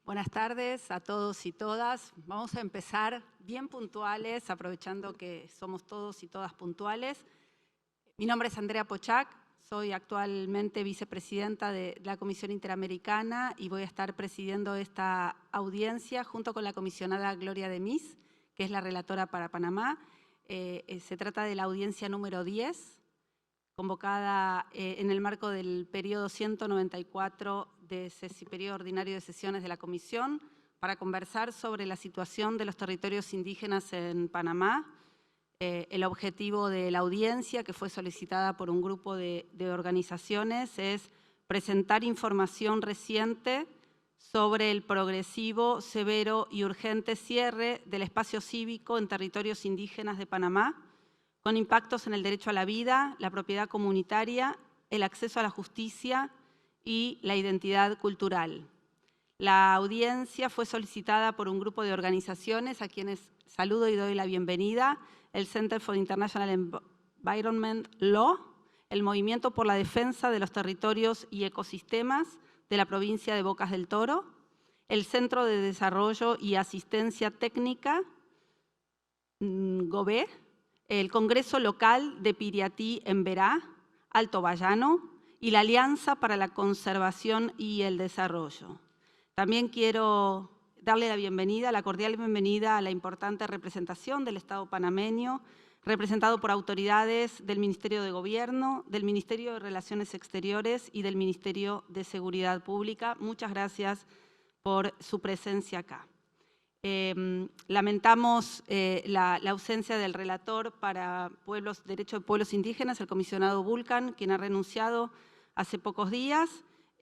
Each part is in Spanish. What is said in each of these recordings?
Buenas tardes a todos y todas. Vamos a empezar bien puntuales, aprovechando que somos todos y todas puntuales. Mi nombre es Andrea Pochac, soy actualmente vicepresidenta de la Comisión Interamericana y voy a estar presidiendo esta audiencia junto con la comisionada Gloria de Mis, que es la relatora para Panamá. Se trata de la audiencia número 10, convocada en el marco del periodo 194 de periodo ordinario de sesiones de la Comisión para conversar sobre la situación de los territorios indígenas en Panamá. El objetivo de la audiencia, que fue solicitada por un grupo de organizaciones, es presentar información reciente sobre el progresivo, severo y urgente cierre del espacio cívico en territorios indígenas de Panamá, con impactos en el derecho a la vida, la propiedad comunitaria, el acceso a la justicia y la identidad cultural. La audiencia fue solicitada por un grupo de organizaciones a quienes saludo y doy la bienvenida: el Center for International Environment Law, el Movimiento por la Defensa de los Territorios y Ecosistemas de la provincia de Bocas del Toro, el Centro de Desarrollo y Asistencia Técnica, GOBE, el Congreso Local de Piriatí en Verá, Alto Bayano, y la Alianza para la Conservación y el Desarrollo. También quiero darle la cordial bienvenida a la importante representación del Estado panameño, representado por autoridades del Ministerio de Gobierno, del Ministerio de Relaciones Exteriores y del Ministerio de Seguridad Pública. Muchas gracias por su presencia acá. Lamentamos la ausencia del relator para Derecho de Pueblos Indígenas, el comisionado Vulcan, quien ha renunciado hace pocos días,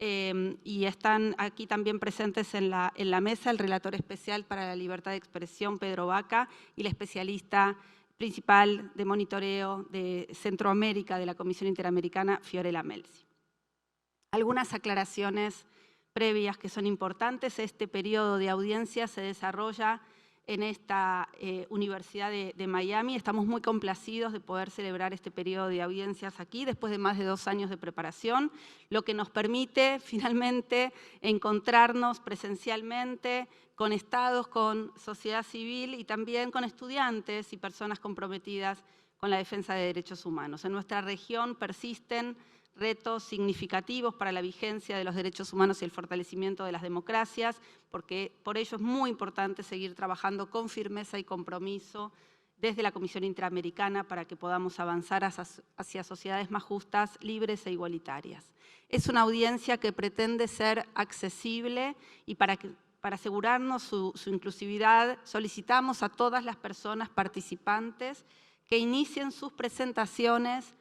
y están aquí también presentes en la mesa el relator especial para la libertad de expresión, Pedro Vaca, y la especialista principal de monitoreo de Centroamérica de la Comisión Interamericana, Fiorella Melzi. Algunas aclaraciones previas que son importantes. Este periodo de audiencia se desarrolla en esta Universidad de Miami. Estamos muy complacidos de poder celebrar este periodo de audiencias aquí después de más de 2 años de preparación, lo que nos permite finalmente encontrarnos presencialmente con estados, con sociedad civil y también con estudiantes y personas comprometidas con la defensa de derechos humanos. En nuestra región persisten retos significativos para la vigencia de los derechos humanos y el fortalecimiento de las democracias, porque por ello es muy importante seguir trabajando con firmeza y compromiso desde la Comisión Interamericana para que podamos avanzar hacia sociedades más justas, libres e igualitarias. Es una audiencia que pretende ser accesible y para asegurarnos su inclusividad solicitamos a todas las personas participantes que inicien sus presentaciones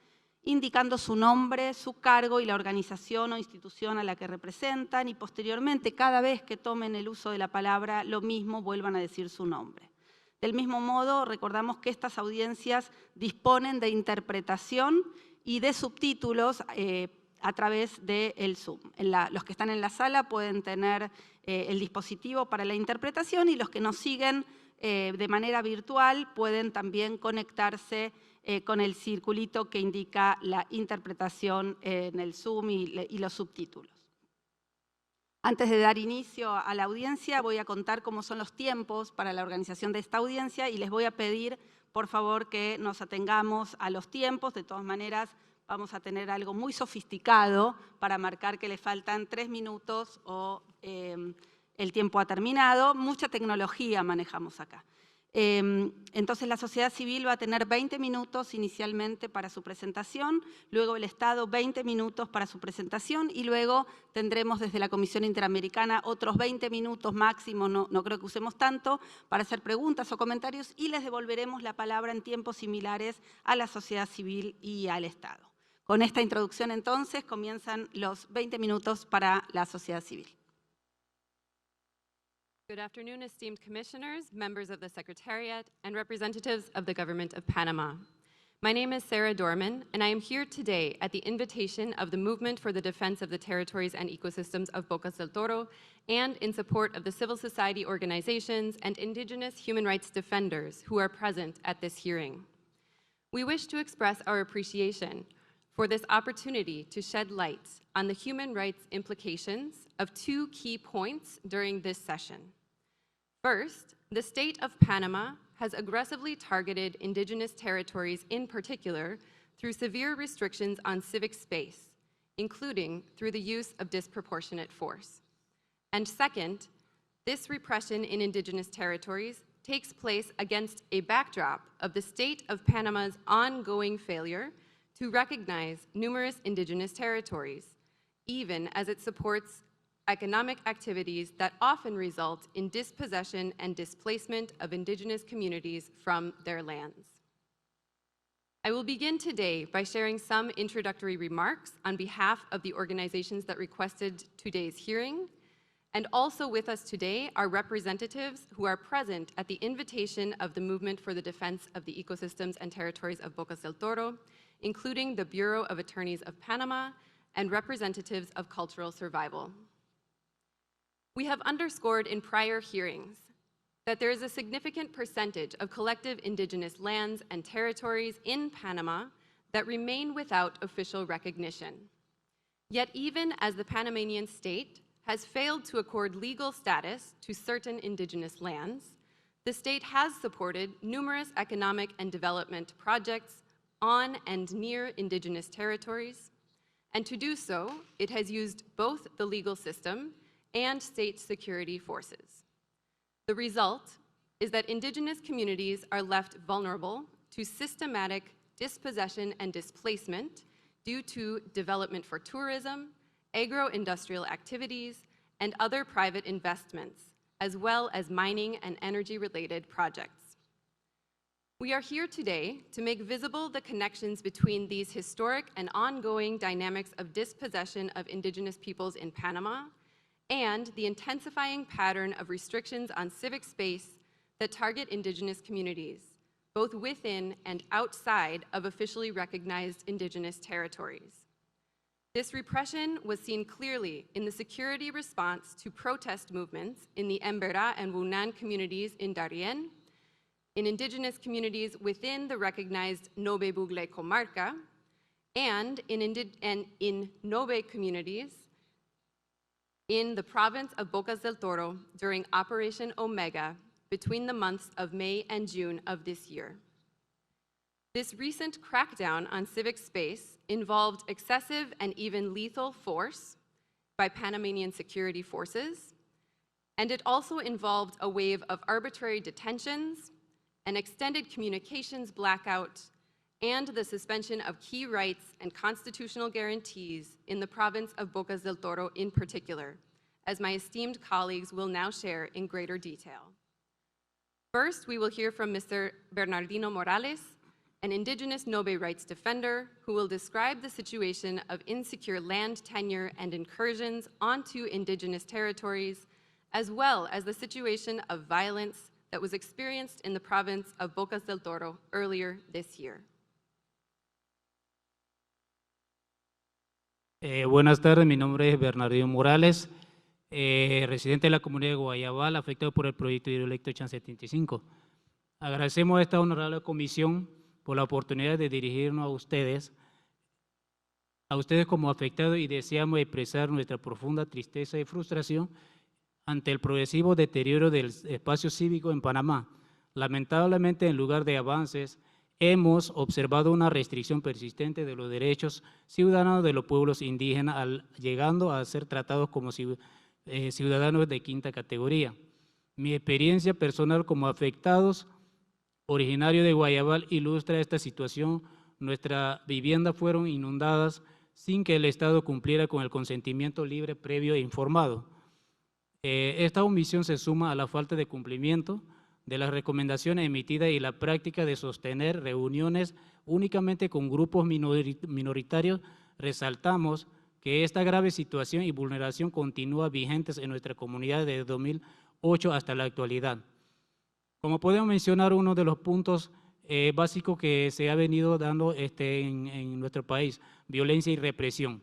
indicando su nombre, su cargo y la organización o institución a la que representan, y posteriormente, cada vez que tomen el uso de la palabra, lo mismo vuelvan a decir su nombre. Del mismo modo, recordamos que estas audiencias disponen de interpretación y de subtítulos a través del Zoom. Los que están en la sala pueden tener el dispositivo para la interpretación y los que nos siguen de manera virtual pueden también conectarse con el circulito que indica la interpretación en el Zoom y los subtítulos. Antes de dar inicio a la audiencia, voy a contar cómo son los tiempos para la organización de esta audiencia y les voy a pedir, por favor, que nos atengamos a los tiempos. De todas maneras, vamos a tener algo muy sofisticado para marcar que le faltan 3 minutos o el tiempo ha terminado. Mucha tecnología manejamos acá. Entonces la sociedad civil va a tener 20 minutos inicialmente para su presentación, luego el Estado 20 minutos para su presentación y luego tendremos desde la Comisión Interamericana otros 20 minutos máximo, no creo que usemos tanto, para hacer preguntas o comentarios y les devolveremos la palabra en tiempos similares a la sociedad civil y al Estado. Con esta introducción entonces comienzan los 20 minutos para la sociedad civil. Good afternoon, esteemed commissioners, members of the Secretariat, and representatives of the Government of Panama. My name is Sarah Dorman, and I am here today at the invitation of the Movement for the Defense of the Territories and Ecosystems of Bocas del Toro and in support of the civil society organizations and indigenous human rights defenders who are present at this hearing. We wish to express our appreciation for this opportunity to shed light on the human rights implications of two key points during this session. First, the state of Panama has aggressively targeted indigenous territories in particular through severe restrictions on civic space, including through the use of disproportionate force. And second, this repression in indigenous territories takes place against a backdrop of the state of Panama's ongoing failure to recognize numerous indigenous territories, even as it supports economic activities that often result in dispossession and displacement of indigenous communities from their lands. I will begin today by sharing some introductory remarks on behalf of the organizations that requested today's hearing, and also with us today are representatives who are present at the invitation of the Movement for the Defense of the Ecosystems and Territories of Bocas del Toro, including the Bureau of Attorneys of Panama and representatives of Cultural Survival. We have underscored in prior hearings that there is a significant percentage of collective indigenous lands and territories in Panama that remain without official recognition. Yet even as the Panamanian state has failed to accord legal status to certain indigenous lands, the state has supported numerous economic and development projects on and near indigenous territories, and to do so, it has used both the legal system and state security forces. The result is that indigenous communities are left vulnerable to systematic dispossession and displacement due to development for tourism, agro-industrial activities, and other private investments, as well as mining and energy-related projects. We are here today to make visible the connections between these historic and ongoing dynamics of dispossession of indigenous peoples in Panama and the intensifying pattern of restrictions on civic space that target indigenous communities, both within and outside of officially recognized indigenous territories. This repression was seen clearly in the security response to protest movements in the Emberá and Wunan communities in Darien, in indigenous communities within the recognized Nobe Bugle Comarca, and in Nobe communities in the province of Bocas del Toro during Operation Omega between the months of May and June of this year. This recent crackdown on civic space involved excessive and even lethal force by Panamanian security forces, and it also involved a wave of arbitrary detentions, an extended communications blackout, and the suspension of key rights and constitutional guarantees in the province of Bocas del Toro in particular, as my esteemed colleagues will now share in greater detail. First, we will hear from Mr. Bernardino Morales, an indigenous Nobe rights defender who will describe the situation of insecure land tenure and incursions onto indigenous territories, as well as the situation of violence that was experienced in the province of Bocas del Toro earlier this year. Buenas tardes, mi nombre es Bernardino Morales, residente de la comunidad de Guayabal, afectado por el proyecto hidroeléctrico Chan 75. Agradecemos a esta honorable comisión por la oportunidad de dirigirnos a ustedes como afectados, y deseamos expresar nuestra profunda tristeza y frustración ante el progresivo deterioro del espacio cívico en Panamá. Lamentablemente, en lugar de avances, hemos observado una restricción persistente de los derechos ciudadanos de los pueblos indígenas, llegando a ser tratados como ciudadanos de quinta categoría. Mi experiencia personal como afectados originario de Guayabal ilustra esta situación. Nuestras viviendas fueron inundadas sin que el Estado cumpliera con el consentimiento libre, previo e informado. Esta omisión se suma a la falta de cumplimiento de las recomendaciones emitidas y la práctica de sostener reuniones únicamente con grupos minoritarios. Resaltamos que esta grave situación y vulneración continúa vigentes en nuestra comunidad desde 2008 hasta la actualidad. Como podemos mencionar, uno de los puntos básicos que se ha venido dando en nuestro país, violencia y represión.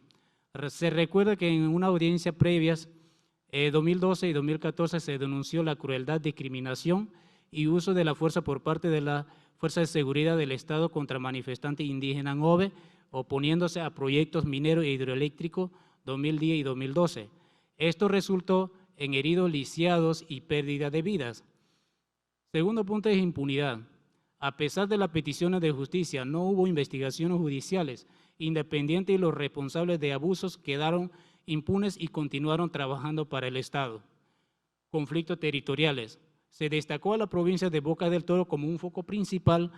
Se recuerda que en una audiencia previas, 2012 y 2014, se denunció la crueldad, discriminación y uso de la fuerza por parte de la Fuerza de Seguridad del Estado contra manifestantes indígenas Nobe, oponiéndose a proyectos mineros e hidroeléctricos 2010 y 2012. Esto resultó en heridos lisiados y pérdida de vidas. Segundo punto es impunidad. A pesar de las peticiones de justicia, no hubo investigaciones judiciales independientes y los responsables de abusos quedaron impunes y continuaron trabajando para el Estado. Conflictos territoriales. Se destacó a la provincia de Bocas del Toro como un foco principal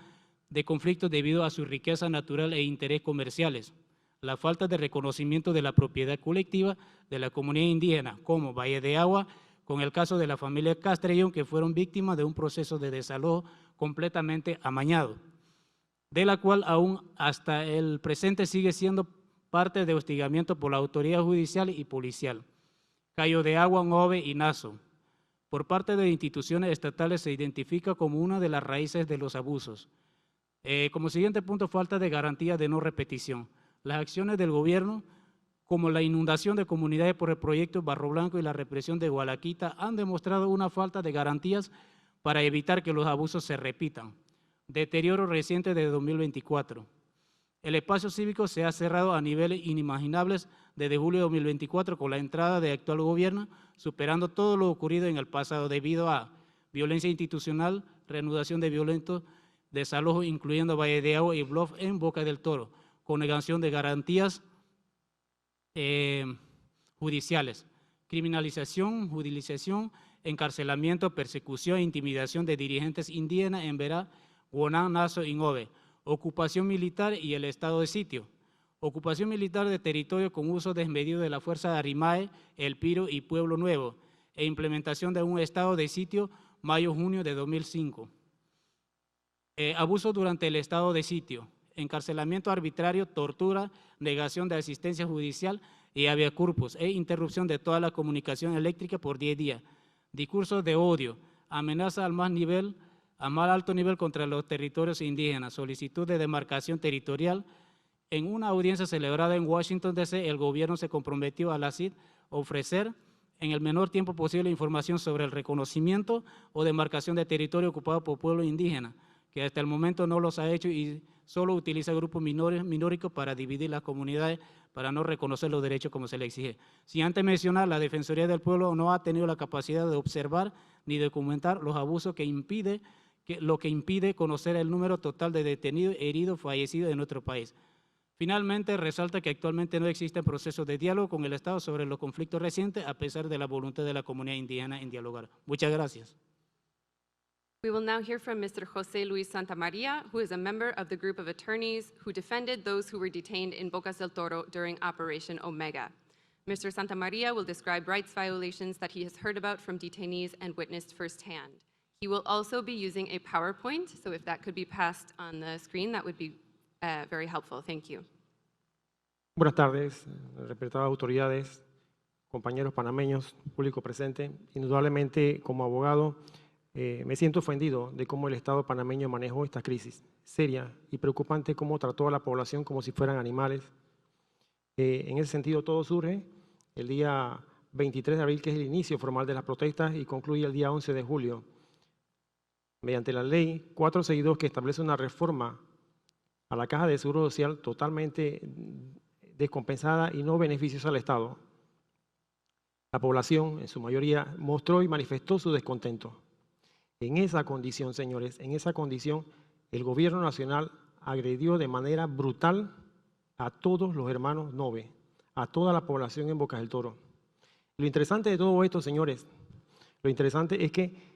de conflictos debido a su riqueza natural e interés comerciales. La falta de reconocimiento de la propiedad colectiva de la comunidad indígena, como Valle de Agua, con el caso de la familia Castrellón, que fueron víctimas de un proceso de desalojo completamente amañado, de la cual aún hasta el presente sigue siendo parte de hostigamiento por la autoridad judicial y policial. Cayo de Agua, Ngove y Naso. Por parte de instituciones estatales se identifica como una de las raíces de los abusos. Como siguiente punto, falta de garantía de no repetición. Las acciones del gobierno, como la inundación de comunidades por el proyecto Barro Blanco y la represión de Gualaquita, han demostrado una falta de garantías para evitar que los abusos se repitan. Deterioro reciente de 2024. El espacio cívico se ha cerrado a niveles inimaginables desde julio de 2024 con la entrada del actual gobierno, superando todo lo ocurrido en el pasado debido a violencia institucional, reanudación de violentos, desalojo incluyendo Valle de Agua y Bluff en Boca del Toro, con negación de garantías judiciales, criminalización, judicialización, encarcelamiento, persecución e intimidación de dirigentes indígenas en Verá, Guanán, Naso y Ngove, ocupación militar y el estado de sitio, ocupación militar de territorio con uso desmedido de la fuerza de Arimae, El Piro y Pueblo Nuevo, e implementación de un estado de sitio mayo-junio de 2005. Abuso durante el estado de sitio, encarcelamiento arbitrario, tortura, negación de asistencia judicial y habeas corpus, e interrupción de toda la comunicación eléctrica por 10 días. Discursos de odio, amenaza al más alto nivel contra los territorios indígenas, solicitud de demarcación territorial. En una audiencia celebrada en Washington, D.C., el gobierno se comprometió a la CID a ofrecer en el menor tiempo posible información sobre el reconocimiento o demarcación de territorio ocupado por pueblos indígenas, que hasta el momento no los ha hecho y solo utiliza grupos minóricos para dividir las comunidades, para no reconocer los derechos como se le exige. Sin antes mencionar, la Defensoría del Pueblo no ha tenido la capacidad de observar ni documentar los abusos lo que impide conocer el número total de detenidos, heridos, fallecidos en nuestro país. Finalmente, resalta que actualmente no existen procesos de diálogo con el Estado sobre los conflictos recientes, a pesar de la voluntad de la comunidad indígena en dialogar. Muchas gracias. We will now hear from Mr. José Luis Santamaría, who is a member of the group of attorneys who defended those who were detained in Bocas del Toro during Operation Omega. Mr. Santamaría will describe rights violations that he has heard about from detainees and witnessed firsthand. He will also be using a PowerPoint, so if that could be passed on the screen, that would be very helpful. Thank you. Buenas tardes, respetadas autoridades, compañeros panameños, público presente. Indudablemente, como abogado, me siento ofendido de cómo el Estado panameño manejó esta crisis seria y preocupante, cómo trató a la población como si fueran animales. En ese sentido, todo surge el día 23 de abril, que es el inicio formal de las protestas, y concluye el día 11 de julio, mediante la ley 462, que establece una reforma a la Caja de Seguro Social totalmente descompensada y no beneficiosa al Estado. La población, en su mayoría, mostró y manifestó su descontento. En esa condición, señores, en esa condición, el gobierno nacional agredió de manera brutal a todos los hermanos Nove, a toda la población en Bocas del Toro. Lo interesante de todo esto, señores, lo interesante es que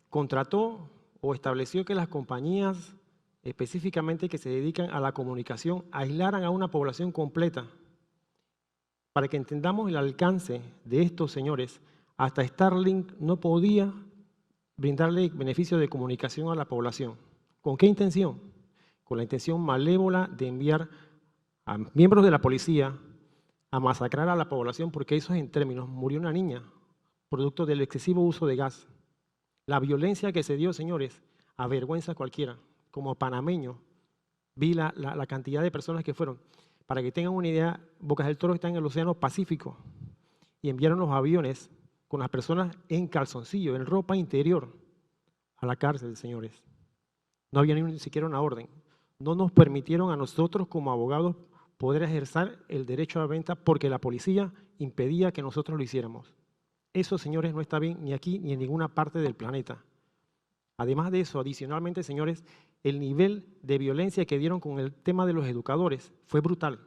contrató o estableció que las compañías específicamente que se dedican a la comunicación aislaran a una población completa. Para que entendamos el alcance de estos señores, hasta Starlink no podía brindarle beneficio de comunicación a la población. ¿Con qué intención? Con la intención malévola de enviar a miembros de la policía a masacrar a la población, porque eso en términos, murió una niña, producto del excesivo uso de gas. La violencia que se dio, señores, avergüenza a cualquiera. Como panameño, vi la cantidad de personas que fueron. Para que tengan una idea, Bocas del Toro está en el Océano Pacífico y enviaron los aviones con las personas en calzoncillo, en ropa interior, a la cárcel, señores. No había ni siquiera una orden. no nos permitieron a nosotros como abogados poder ejercer el derecho a la venta porque la policía impedía que nosotros lo hiciéramos. Eso, señores, no está bien ni aquí ni en ninguna parte del planeta. Además de eso, adicionalmente, señores, el nivel de violencia que dieron con el tema de los educadores fue brutal.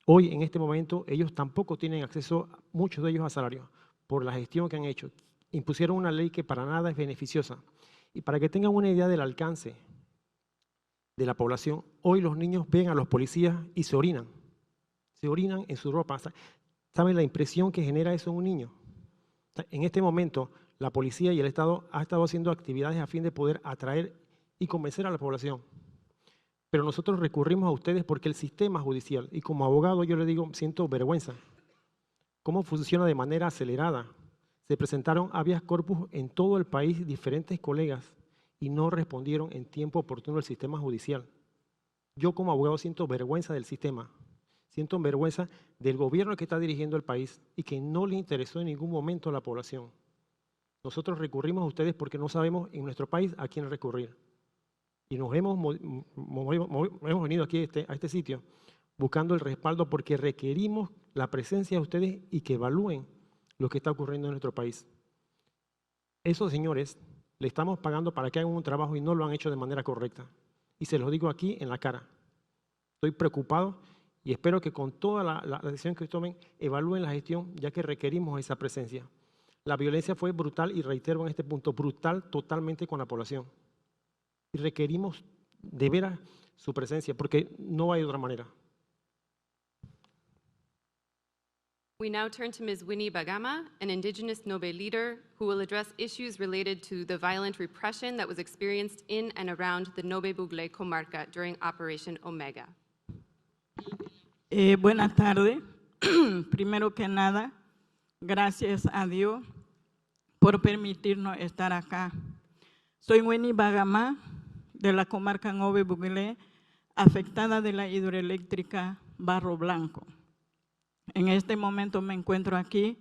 Hoy, en este momento, ellos tampoco tienen acceso, muchos de ellos, a salario por la gestión que han hecho. Impusieron una ley que para nada es beneficiosa. Y para que tengan una idea del alcance de la población, hoy los niños ven a los policías y se orinan en su ropa. ¿Saben la impresión que genera eso en un niño? En este momento, la policía y el Estado han estado haciendo actividades a fin de poder atraer y convencer a la población. Pero nosotros recurrimos a ustedes porque el sistema judicial, y como abogado yo le digo, siento vergüenza, cómo funciona de manera acelerada. Se presentaron habeas corpus en todo el país diferentes colegas y no respondieron en tiempo oportuno el sistema judicial. Yo como abogado siento vergüenza del sistema, siento vergüenza del gobierno que está dirigiendo el país y que no le interesó en ningún momento a la población. Nosotros recurrimos a ustedes porque no sabemos en nuestro país a quién recurrir. Y nos hemos venido aquí a este sitio buscando el respaldo porque requerimos la presencia de ustedes y que evalúen lo que está ocurriendo en nuestro país. Esos señores le estamos pagando para que hagan un trabajo y no lo han hecho de manera correcta. Y se los digo aquí en la cara. Estoy preocupado y espero que con toda la decisión que tomen evalúen la gestión, ya que requerimos esa presencia. La violencia fue brutal y reitero en este punto, brutal totalmente con la población. Y requerimos de veras su presencia porque no hay otra manera. We now turn to Ms. Winnie Bagama, an indigenous Nobe leader who will address issues related to the violent repression that was experienced in and around the Nobe Buglé comarca during Operation Omega. Buenas tardes. Primero que nada, gracias a Dios por permitirnos estar acá. Soy Winnie Bagama, de la comarca Nobe Buglé, afectada de la hidroeléctrica Barro Blanco. En este momento me encuentro aquí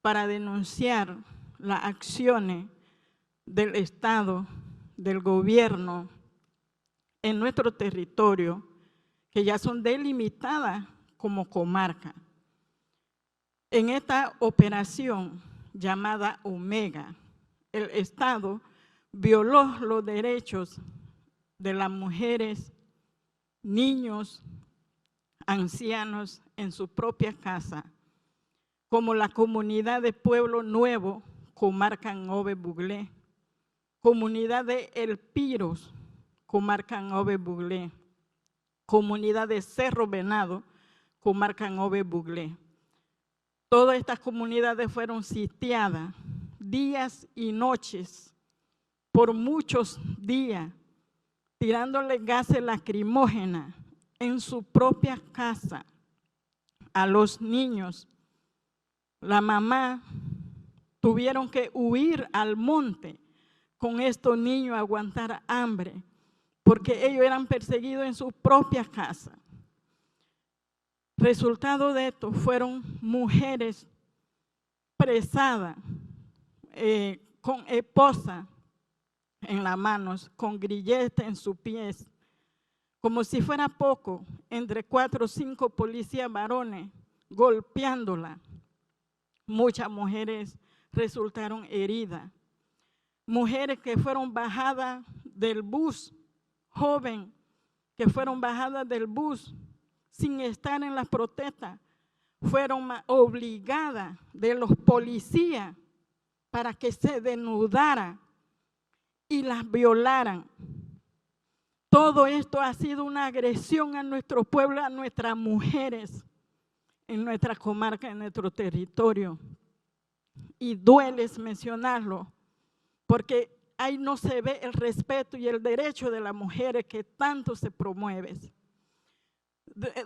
para denunciar las acciones del Estado, del gobierno en nuestro territorio, que ya son delimitadas como comarca. En esta operación llamada Omega, el Estado violó los derechos de las mujeres, niños, ancianos en su propia casa, como la comunidad de Pueblo Nuevo, comarca Nobe Buglé, comunidad de El Piros, comarca Nobe Buglé, comunidad de Cerro Venado, comarca Nobe Buglé. Todas estas comunidades fueron sitiadas días y noches, por muchos días, tirándole gases lacrimógenos en su propia casa a los niños. La mamá tuvieron que huir al monte con estos niños a aguantar hambre, porque ellos eran perseguidos en su propia casa. Resultado de esto fueron mujeres presadas, con esposa en las manos, con grilletes en sus pies. Como si fuera poco, entre 4 o 5 policías varones golpeándola. Muchas mujeres resultaron heridas. Mujeres que fueron bajadas del bus, joven, que fueron bajadas del bus sin estar en las protestas, fueron obligadas de los policías para que se desnudaran y las violaran. Todo esto ha sido una agresión a nuestro pueblo, a nuestras mujeres, en nuestra comarca, en nuestro territorio. Y duele mencionarlo, porque ahí no se ve el respeto y el derecho de las mujeres que tanto se promueve.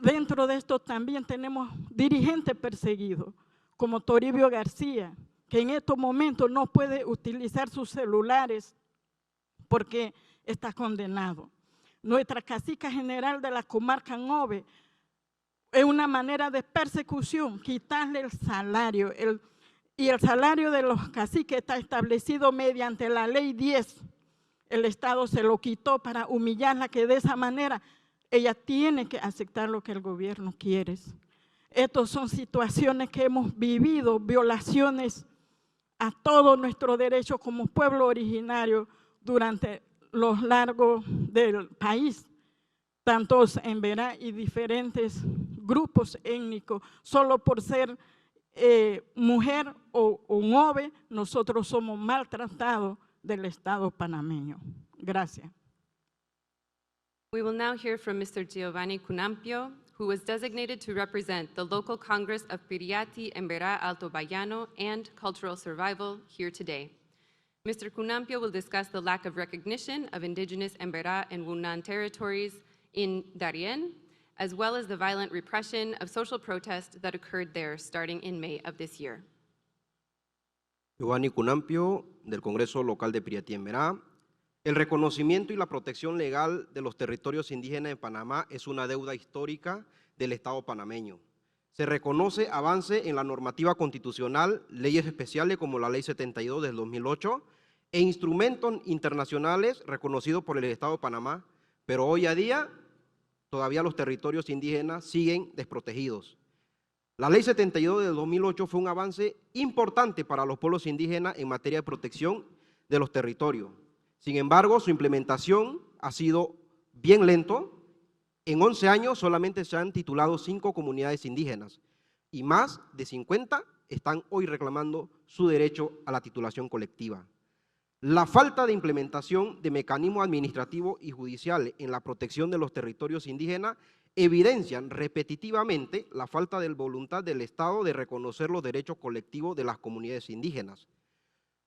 Dentro de esto también tenemos dirigentes perseguidos, como Toribio García, que en estos momentos no puede utilizar sus celulares porque está condenado. Nuestra cacica general de la comarca Nobe es una manera de persecución, quitarle el salario. Y el salario de los caciques está establecido mediante la ley 10. El Estado se lo quitó para humillarla, que de esa manera ella tiene que aceptar lo que el gobierno quiere. Estas son situaciones que hemos vivido, violaciones a todos nuestros derechos como pueblo originario durante los largos del país, tantos en Emberá y diferentes grupos étnicos. Solo por ser mujer o un joven, nosotros somos maltratados del Estado panameño. Gracias. We will now hear from Mr. Giovanni Cunampio, who was designated to represent the local Congress of Piriati, Emberá, Alto Bayano, and Cultural Survival here today. Mr. Cunampio will discuss the lack of recognition of indigenous Emberá and Wunan territories in Darien, as well as the violent repression of social protest that occurred there starting in May of this year. Giovanni Cunampio, del Congreso Local de Piriati, Emberá. El reconocimiento y la protección legal de los territorios indígenas en Panamá es una deuda histórica del Estado panameño. Se reconoce avance en la normativa constitucional, leyes especiales como la Ley 72 del 2008 e instrumentos internacionales reconocidos por el Estado de Panamá, pero hoy a día todavía los territorios indígenas siguen desprotegidos. La Ley 72 del 2008 fue un avance importante para los pueblos indígenas en materia de protección de los territorios. Sin embargo, su implementación ha sido bien lento. En 11 años solamente se han titulado 5 comunidades indígenas y más de 50 están hoy reclamando su derecho a la titulación colectiva. La falta de implementación de mecanismos administrativos y judiciales en la protección de los territorios indígenas evidencian repetitivamente la falta de voluntad del Estado de reconocer los derechos colectivos de las comunidades indígenas.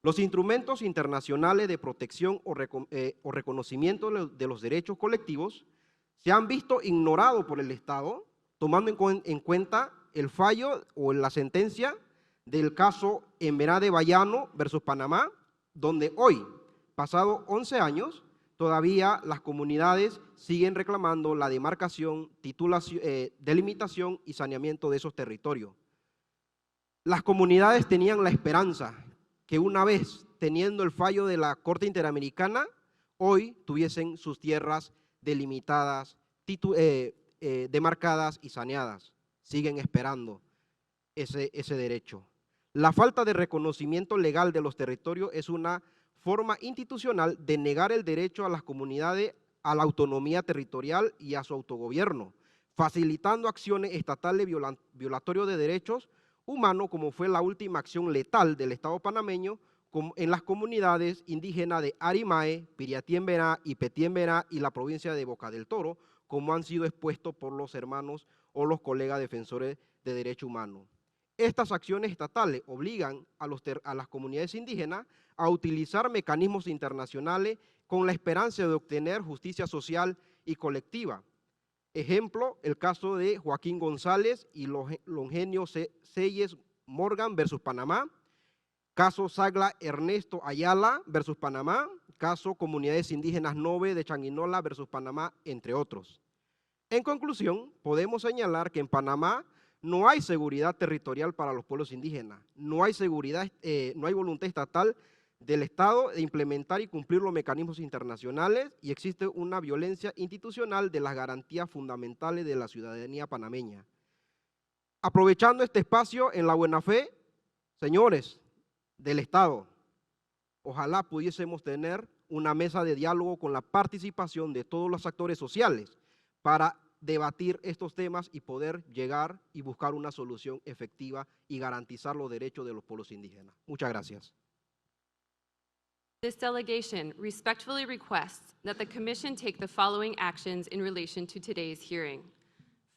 Los instrumentos internacionales de protección o reconocimiento de los derechos colectivos se han visto ignorados por el Estado, tomando en cuenta el fallo o la sentencia del caso Emberá de Bayano versus Panamá, donde hoy, pasados 11 años, todavía las comunidades siguen reclamando la demarcación, delimitación y saneamiento de esos territorios. Las comunidades tenían la esperanza que una vez teniendo el fallo de la Corte Interamericana, hoy tuviesen sus tierras delimitadas, demarcadas y saneadas. Siguen esperando ese derecho. La falta de reconocimiento legal de los territorios es una forma institucional de negar el derecho a las comunidades a la autonomía territorial y a su autogobierno, facilitando acciones estatales violatorias de derechos humanos, como fue la última acción letal del Estado panameño en las comunidades indígenas de Arimae, Piriati Emberá y Petí Emberá y la provincia de Boca del Toro, como han sido expuestos por los hermanos o los colegas defensores de derechos humanos. Estas acciones estatales obligan a las comunidades indígenas a utilizar mecanismos internacionales con la esperanza de obtener justicia social y colectiva. Ejemplo, el caso de Joaquín González y Longenio Selles Morgan versus Panamá, caso Sagla Ernesto Ayala versus Panamá, caso Comunidades Indígenas Nove de Changuinola versus Panamá, entre otros. En conclusión, podemos señalar que en Panamá no hay seguridad territorial para los pueblos indígenas, no hay voluntad estatal del Estado de implementar y cumplir los mecanismos internacionales y existe una violencia institucional de las garantías fundamentales de la ciudadanía panameña. Aprovechando este espacio en la buena fe, señores del Estado, ojalá pudiésemos tener una mesa de diálogo con la participación de todos los actores sociales para debatir estos temas y poder llegar y buscar una solución efectiva y garantizar los derechos de los pueblos indígenas. Muchas gracias. This delegation respectfully requests that the Commission take the following actions in relation to today's hearing.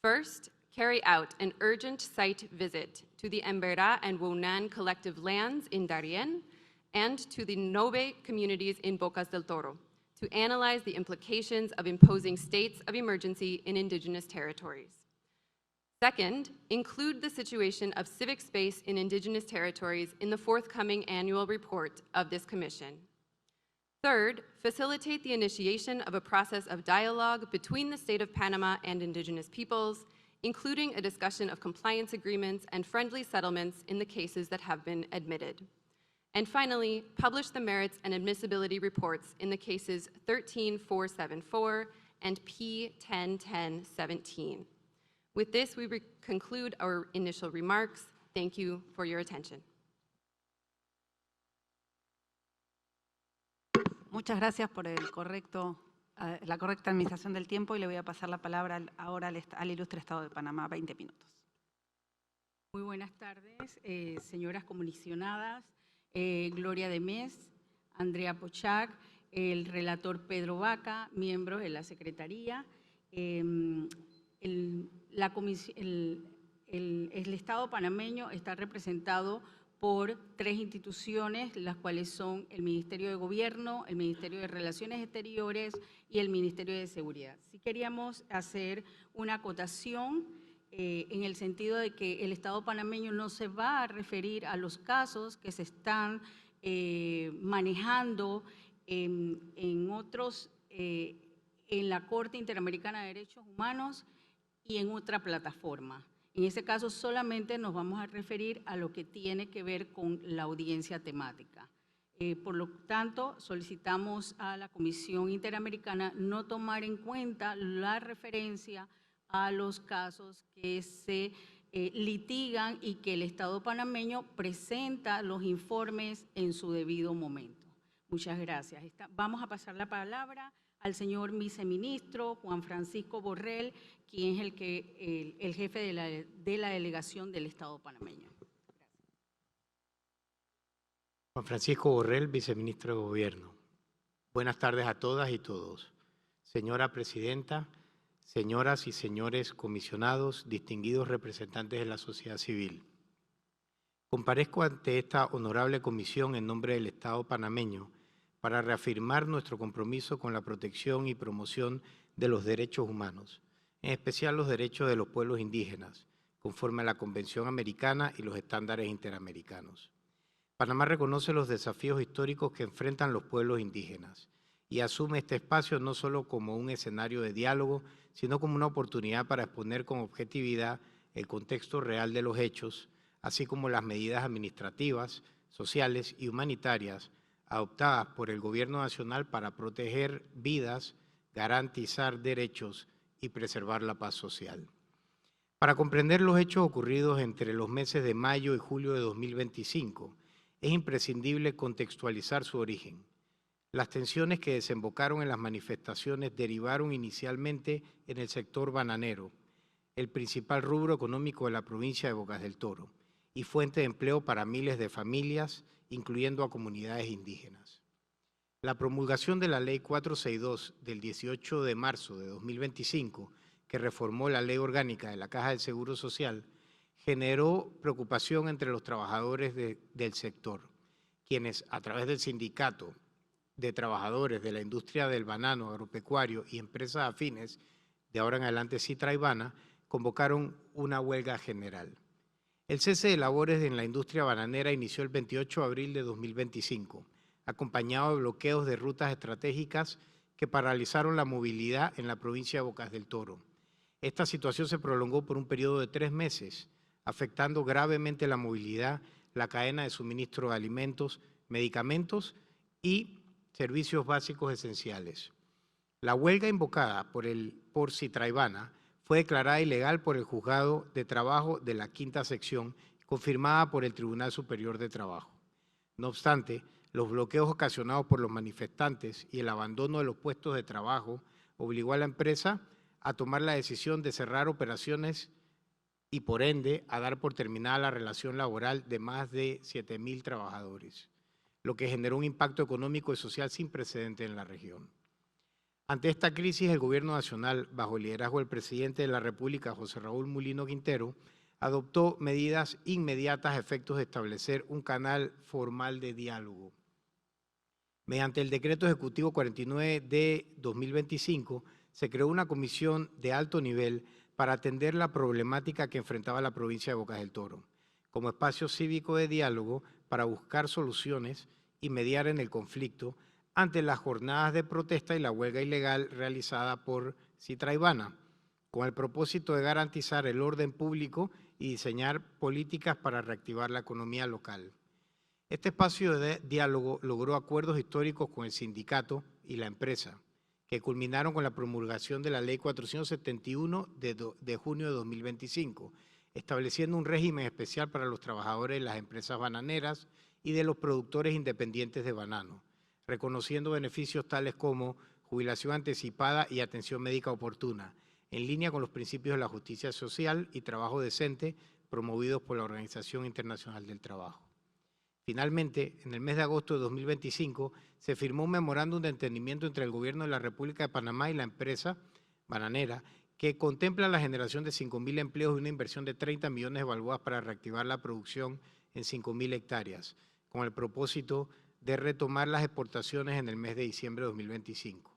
First, carry out an urgent site visit to the Emberá and Wunan collective lands in Darien and to the Nove communities in Bocas del Toro to analyze the implications of imposing states of emergency in indigenous territories. Second, include the situation of civic space in indigenous territories in the forthcoming annual report of this commission. Third, facilitate the initiation of a process of dialogue between the State of Panama and indigenous peoples, including a discussion of compliance agreements and friendly settlements in the cases that have been admitted. And finally, publish the merits and admissibility reports in the cases 13474 and P101017. With this, we conclude our initial remarks. Thank you for your attention. Muchas gracias por la correcta administración del tiempo y le voy a pasar la palabra ahora al ilustre Estado de Panamá, 20 minutos. Muy buenas tardes, señoras comisionadas, Gloria de Mes, Andrea Pochac, el relator Pedro Vaca, miembros de la Secretaría. El Estado panameño está representado por 3 instituciones, las cuales son el Ministerio de Gobierno, el Ministerio de Relaciones Exteriores y el Ministerio de Seguridad. Sí queríamos hacer una acotación en el sentido de que el Estado panameño no se va a referir a los casos que se están manejando en la Corte Interamericana de Derechos Humanos y en otra plataforma. En ese caso solamente nos vamos a referir a lo que tiene que ver con la audiencia temática. Por lo tanto, solicitamos a la Comisión Interamericana no tomar en cuenta la referencia a los casos que se litigan y que el Estado panameño presenta los informes en su debido momento. Muchas gracias. Vamos a pasar la palabra al señor viceministro Juan Francisco Borrell, quien es el jefe de la delegación del Estado panameño. Gracias. Juan Francisco Borrell, viceministro de Gobierno. Buenas tardes a todas y todos. Señora Presidenta, señoras y señores comisionados, distinguidos representantes de la sociedad civil. Comparezco ante esta honorable comisión en nombre del Estado panameño para reafirmar nuestro compromiso con la protección y promoción de los derechos humanos, en especial los derechos de los pueblos indígenas, conforme a la Convención Americana y los estándares interamericanos. Panamá reconoce los desafíos históricos que enfrentan los pueblos indígenas y asume este espacio no solo como un escenario de diálogo, sino como una oportunidad para exponer con objetividad el contexto real de los hechos, así como las medidas administrativas, sociales y humanitarias adoptadas por el Gobierno Nacional para proteger vidas, garantizar derechos y preservar la paz social. Para comprender los hechos ocurridos entre los meses de mayo y julio de 2025, es imprescindible contextualizar su origen. Las tensiones que desembocaron en las manifestaciones derivaron inicialmente en el sector bananero, el principal rubro económico de la provincia de Bocas del Toro, y fuente de empleo para miles de familias, incluyendo a comunidades indígenas. La promulgación de la Ley 462 del 18 de marzo de 2025, que reformó la Ley Orgánica de la Caja del Seguro Social, generó preocupación entre los trabajadores del sector, quienes a través del Sindicato de Trabajadores de la Industria del Banano Agropecuario y empresas afines, de ahora en adelante Citraibana, convocaron una huelga general. El cese de labores en la industria bananera inició el 28 de abril de 2025, acompañado de bloqueos de rutas estratégicas que paralizaron la movilidad en la provincia de Bocas del Toro. Esta situación se prolongó por un periodo de 3 meses, afectando gravemente la movilidad, la cadena de suministro de alimentos, medicamentos y servicios básicos esenciales. La huelga invocada por Citraibana fue declarada ilegal por el Juzgado de Trabajo de la Quinta Sección, confirmada por el Tribunal Superior de Trabajo. No obstante, los bloqueos ocasionados por los manifestantes y el abandono de los puestos de trabajo obligó a la empresa a tomar la decisión de cerrar operaciones y, por ende, a dar por terminada la relación laboral de más de 7,000 trabajadores, lo que generó un impacto económico y social sin precedentes en la región. Ante esta crisis, el Gobierno Nacional, bajo el liderazgo del presidente de la República, José Raúl Mulino Quintero, adoptó medidas inmediatas a efectos de establecer un canal formal de diálogo. Mediante el Decreto Ejecutivo 49 de 2025, se creó una comisión de alto nivel para atender la problemática que enfrentaba la provincia de Bocas del Toro, como espacio cívico de diálogo para buscar soluciones y mediar en el conflicto ante las jornadas de protesta y la huelga ilegal realizada por Citraibana, con el propósito de garantizar el orden público y diseñar políticas para reactivar la economía local. Este espacio de diálogo logró acuerdos históricos con el sindicato y la empresa, que culminaron con la promulgación de la Ley 471 de junio de 2025, estableciendo un régimen especial para los trabajadores de las empresas bananeras y de los productores independientes de banano, reconociendo beneficios tales como jubilación anticipada y atención médica oportuna, en línea con los principios de la justicia social y trabajo decente promovidos por la Organización Internacional del Trabajo. Finalmente, en el mes de agosto de 2025, se firmó un memorándum de entendimiento entre el Gobierno de la República de Panamá y la empresa bananera que contempla la generación de 5.000 empleos y una inversión de 30 millones de balboas para reactivar la producción en 5.000 hectáreas, con el propósito de retomar las exportaciones en el mes de diciembre de 2025.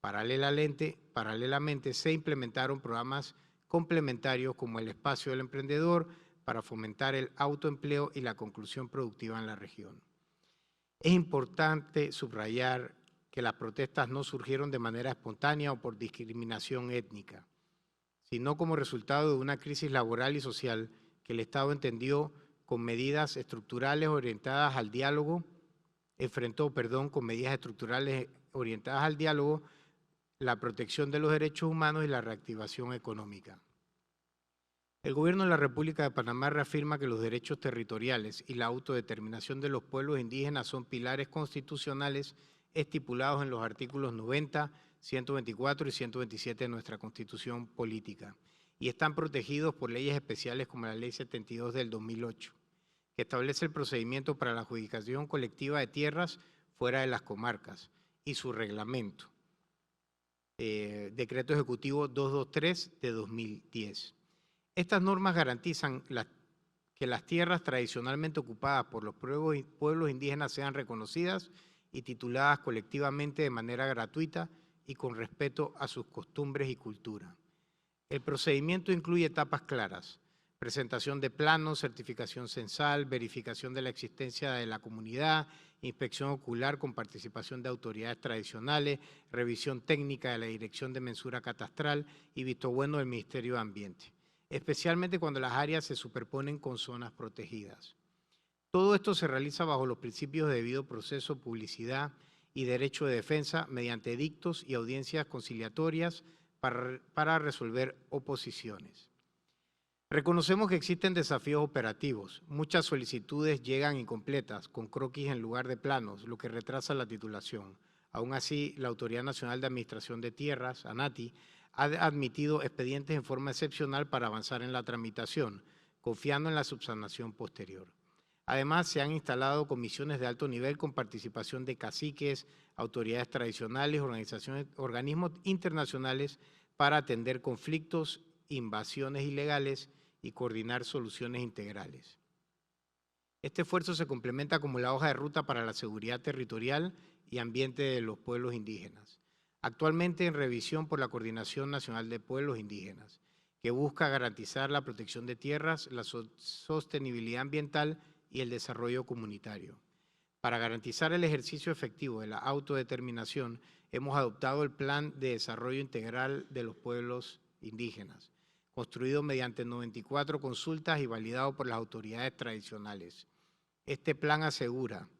Paralelamente, se implementaron programas complementarios como el Espacio del Emprendedor para fomentar el autoempleo y la conclusión productiva en la región. Es importante subrayar que las protestas no surgieron de manera espontánea o por discriminación étnica, sino como resultado de una crisis laboral y social que el Estado entendió con medidas estructurales orientadas al diálogo, la protección de los derechos humanos y la reactivación económica. El Gobierno de la República de Panamá reafirma que los derechos territoriales y la autodeterminación de los pueblos indígenas son pilares constitucionales estipulados en los artículos 90, 124 y 127 de nuestra Constitución Política y están protegidos por leyes especiales como la Ley 72 del 2008, que establece el procedimiento para la adjudicación colectiva de tierras fuera de las comarcas y su reglamento, Decreto Ejecutivo 223 de 2010. Estas normas garantizan que las tierras tradicionalmente ocupadas por los pueblos indígenas sean reconocidas y tituladas colectivamente de manera gratuita y con respeto a sus costumbres y cultura. El procedimiento incluye etapas claras: presentación de planos, certificación censal, verificación de la existencia de la comunidad, inspección ocular con participación de autoridades tradicionales, revisión técnica de la Dirección de Mensura Catastral y visto bueno del Ministerio de Ambiente, especialmente cuando las áreas se superponen con zonas protegidas. Todo esto se realiza bajo los principios de debido proceso, publicidad y derecho de defensa mediante edictos y audiencias conciliatorias para resolver oposiciones. Reconocemos que existen desafíos operativos. Muchas solicitudes llegan incompletas, con croquis en lugar de planos, lo que retrasa la titulación. Aún así, la Autoridad Nacional de Administración de Tierras, ANATI, ha admitido expedientes en forma excepcional para avanzar en la tramitación, confiando en la subsanación posterior. Además, se han instalado comisiones de alto nivel con participación de caciques, autoridades tradicionales, organismos internacionales para atender conflictos, invasiones ilegales y coordinar soluciones integrales. Este esfuerzo se complementa como la hoja de ruta para la seguridad territorial y ambiente de los pueblos indígenas, actualmente en revisión por la Coordinación Nacional de Pueblos Indígenas, que busca garantizar la protección de tierras, la sostenibilidad ambiental y el desarrollo comunitario. Para garantizar el ejercicio efectivo de la autodeterminación, hemos adoptado el Plan de Desarrollo Integral de los Pueblos Indígenas, construido mediante 94 consultas y validado por las autoridades tradicionales. Este plan asegura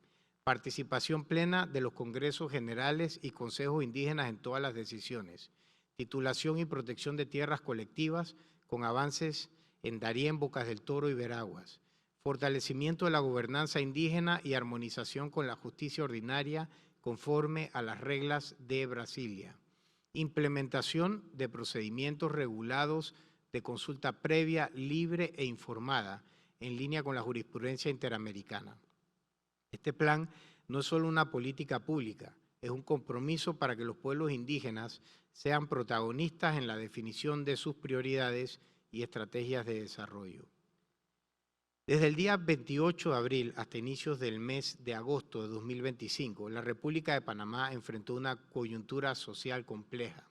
participación plena de los congresos generales y consejos indígenas en todas las decisiones, titulación y protección de tierras colectivas con avances en Darién, Bocas del Toro y Veraguas, fortalecimiento de la gobernanza indígena y armonización con la justicia ordinaria conforme a las reglas de Brasilia, implementación de procedimientos regulados de consulta previa, libre e informada, en línea con la jurisprudencia interamericana. Este plan no es solo una política pública, es un compromiso para que los pueblos indígenas sean protagonistas en la definición de sus prioridades y estrategias de desarrollo. Desde el día 28 de abril hasta inicios del mes de agosto de 2025, la República de Panamá enfrentó una coyuntura social compleja,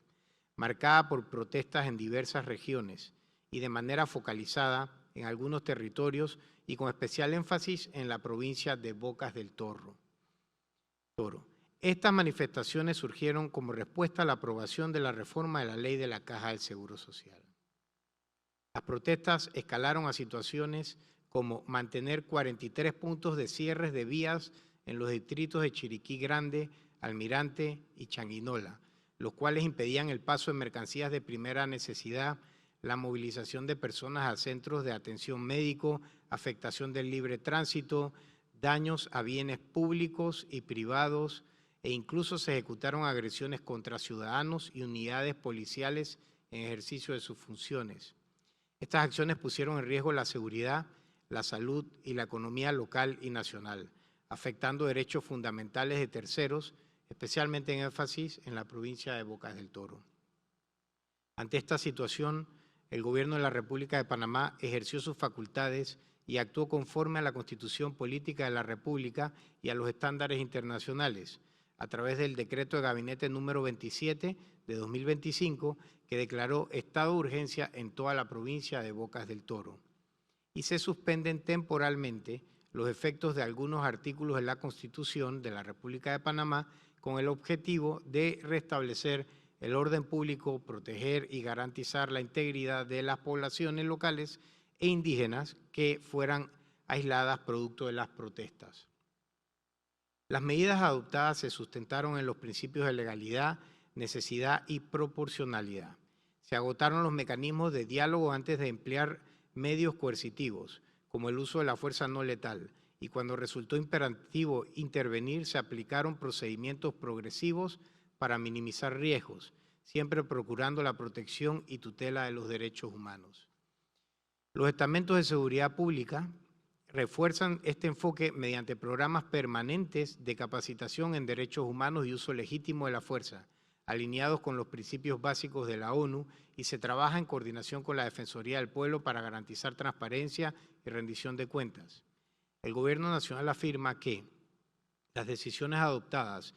marcada por protestas en diversas regiones y de manera focalizada en algunos territorios y con especial énfasis en la provincia de Bocas del Toro. Estas manifestaciones surgieron como respuesta a la aprobación de la reforma de la Ley de la Caja del Seguro Social. Las protestas escalaron a situaciones como mantener 43 puntos de cierres de vías en los distritos de Chiriquí Grande, Almirante y Changuinola, los cuales impedían el paso de mercancías de primera necesidad, la movilización de personas a centros de atención médico, afectación del libre tránsito, daños a bienes públicos y privados, e incluso se ejecutaron agresiones contra ciudadanos y unidades policiales en ejercicio de sus funciones. Estas acciones pusieron en riesgo la seguridad, la salud y la economía local y nacional, afectando derechos fundamentales de terceros, especialmente en énfasis en la provincia de Bocas del Toro. Ante esta situación, el Gobierno de la República de Panamá ejerció sus facultades y actuó conforme a la Constitución Política de la República y a los estándares internacionales, a través del Decreto de Gabinete número 27 de 2025, que declaró estado de urgencia en toda la provincia de Bocas del Toro. Y se suspenden temporalmente los efectos de algunos artículos de la Constitución de la República de Panamá con el objetivo de restablecer el orden público, proteger y garantizar la integridad de las poblaciones locales e indígenas que fueran aisladas producto de las protestas. Las medidas adoptadas se sustentaron en los principios de legalidad, necesidad y proporcionalidad. Se agotaron los mecanismos de diálogo antes de emplear medios coercitivos, como el uso de la fuerza no letal, y cuando resultó imperativo intervenir, se aplicaron procedimientos progresivos para minimizar riesgos, siempre procurando la protección y tutela de los derechos humanos. Los estamentos de seguridad pública refuerzan este enfoque mediante programas permanentes de capacitación en derechos humanos y uso legítimo de la fuerza, alineados con los principios básicos de la ONU, y se trabaja en coordinación con la Defensoría del Pueblo para garantizar transparencia y rendición de cuentas. El Gobierno Nacional afirma que las decisiones adoptadas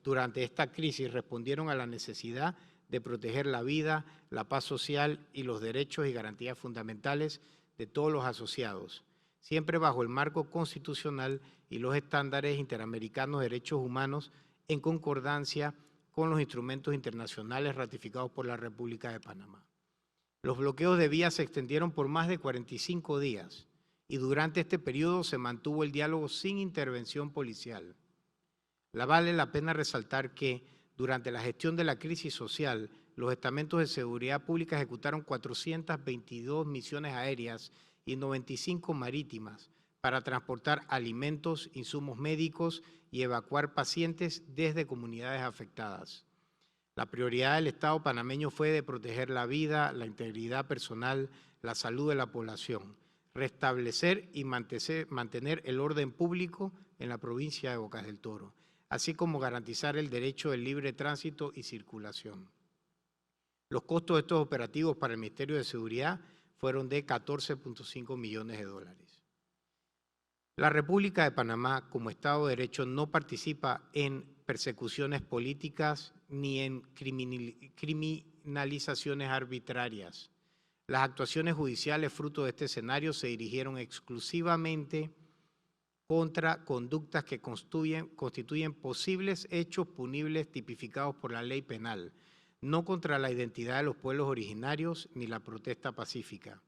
durante esta crisis respondieron a la necesidad de proteger la vida, la paz social y los derechos y garantías fundamentales de todos los asociados, siempre bajo el marco constitucional y los estándares interamericanos de derechos humanos en concordancia con los instrumentos internacionales ratificados por la República de Panamá. Los bloqueos de vías se extendieron por más de 45 días y durante este periodo se mantuvo el diálogo sin intervención policial. Vale la pena resaltar que durante la gestión de la crisis social, los estamentos de seguridad pública ejecutaron 422 misiones aéreas y 95 marítimas para transportar alimentos, insumos médicos y evacuar pacientes desde comunidades afectadas. La prioridad del Estado panameño fue de proteger la vida, la integridad personal, la salud de la población, restablecer y mantener el orden público en la provincia de Bocas del Toro, así como garantizar el derecho del libre tránsito y circulación. Los costos de estos operativos para el Ministerio de Seguridad fueron de 14.5 millones de dólares. La República de Panamá, como Estado de Derecho, no participa en persecuciones políticas ni en criminalizaciones arbitrarias. Las actuaciones judiciales fruto de este escenario se dirigieron exclusivamente contra conductas que constituyen posibles hechos punibles tipificados por la ley penal, no contra la identidad de los pueblos originarios ni la protesta pacífica.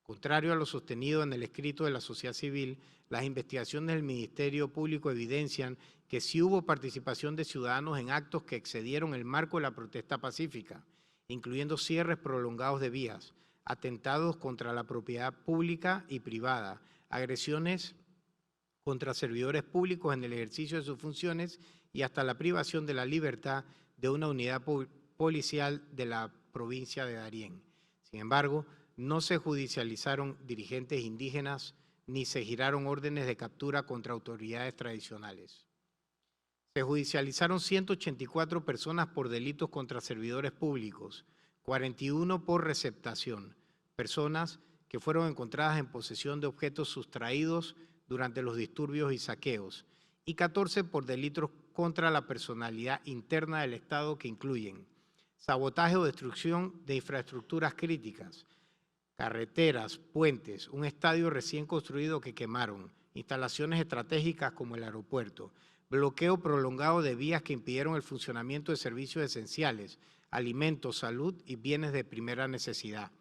Contrario a lo sostenido en el escrito de la sociedad civil, las investigaciones del Ministerio Público evidencian que sí hubo participación de ciudadanos en actos que excedieron el marco de la protesta pacífica, incluyendo cierres prolongados de vías, atentados contra la propiedad pública y privada, agresiones contra servidores públicos en el ejercicio de sus funciones y hasta la privación de la libertad de una unidad policial de la provincia de Darién. Sin embargo, no se judicializaron dirigentes indígenas ni se giraron órdenes de captura contra autoridades tradicionales. Se judicializaron 184 personas por delitos contra servidores públicos, 41 por receptación, personas que fueron encontradas en posesión de objetos sustraídos durante los disturbios y saqueos, y 14 por delitos contra la personalidad interna del Estado que incluyen sabotaje o destrucción de infraestructuras críticas, carreteras, puentes, un estadio recién construido que quemaron, instalaciones estratégicas como el aeropuerto, bloqueo prolongado de vías que impidieron el funcionamiento de servicios esenciales, alimentos, salud y bienes de primera necesidad,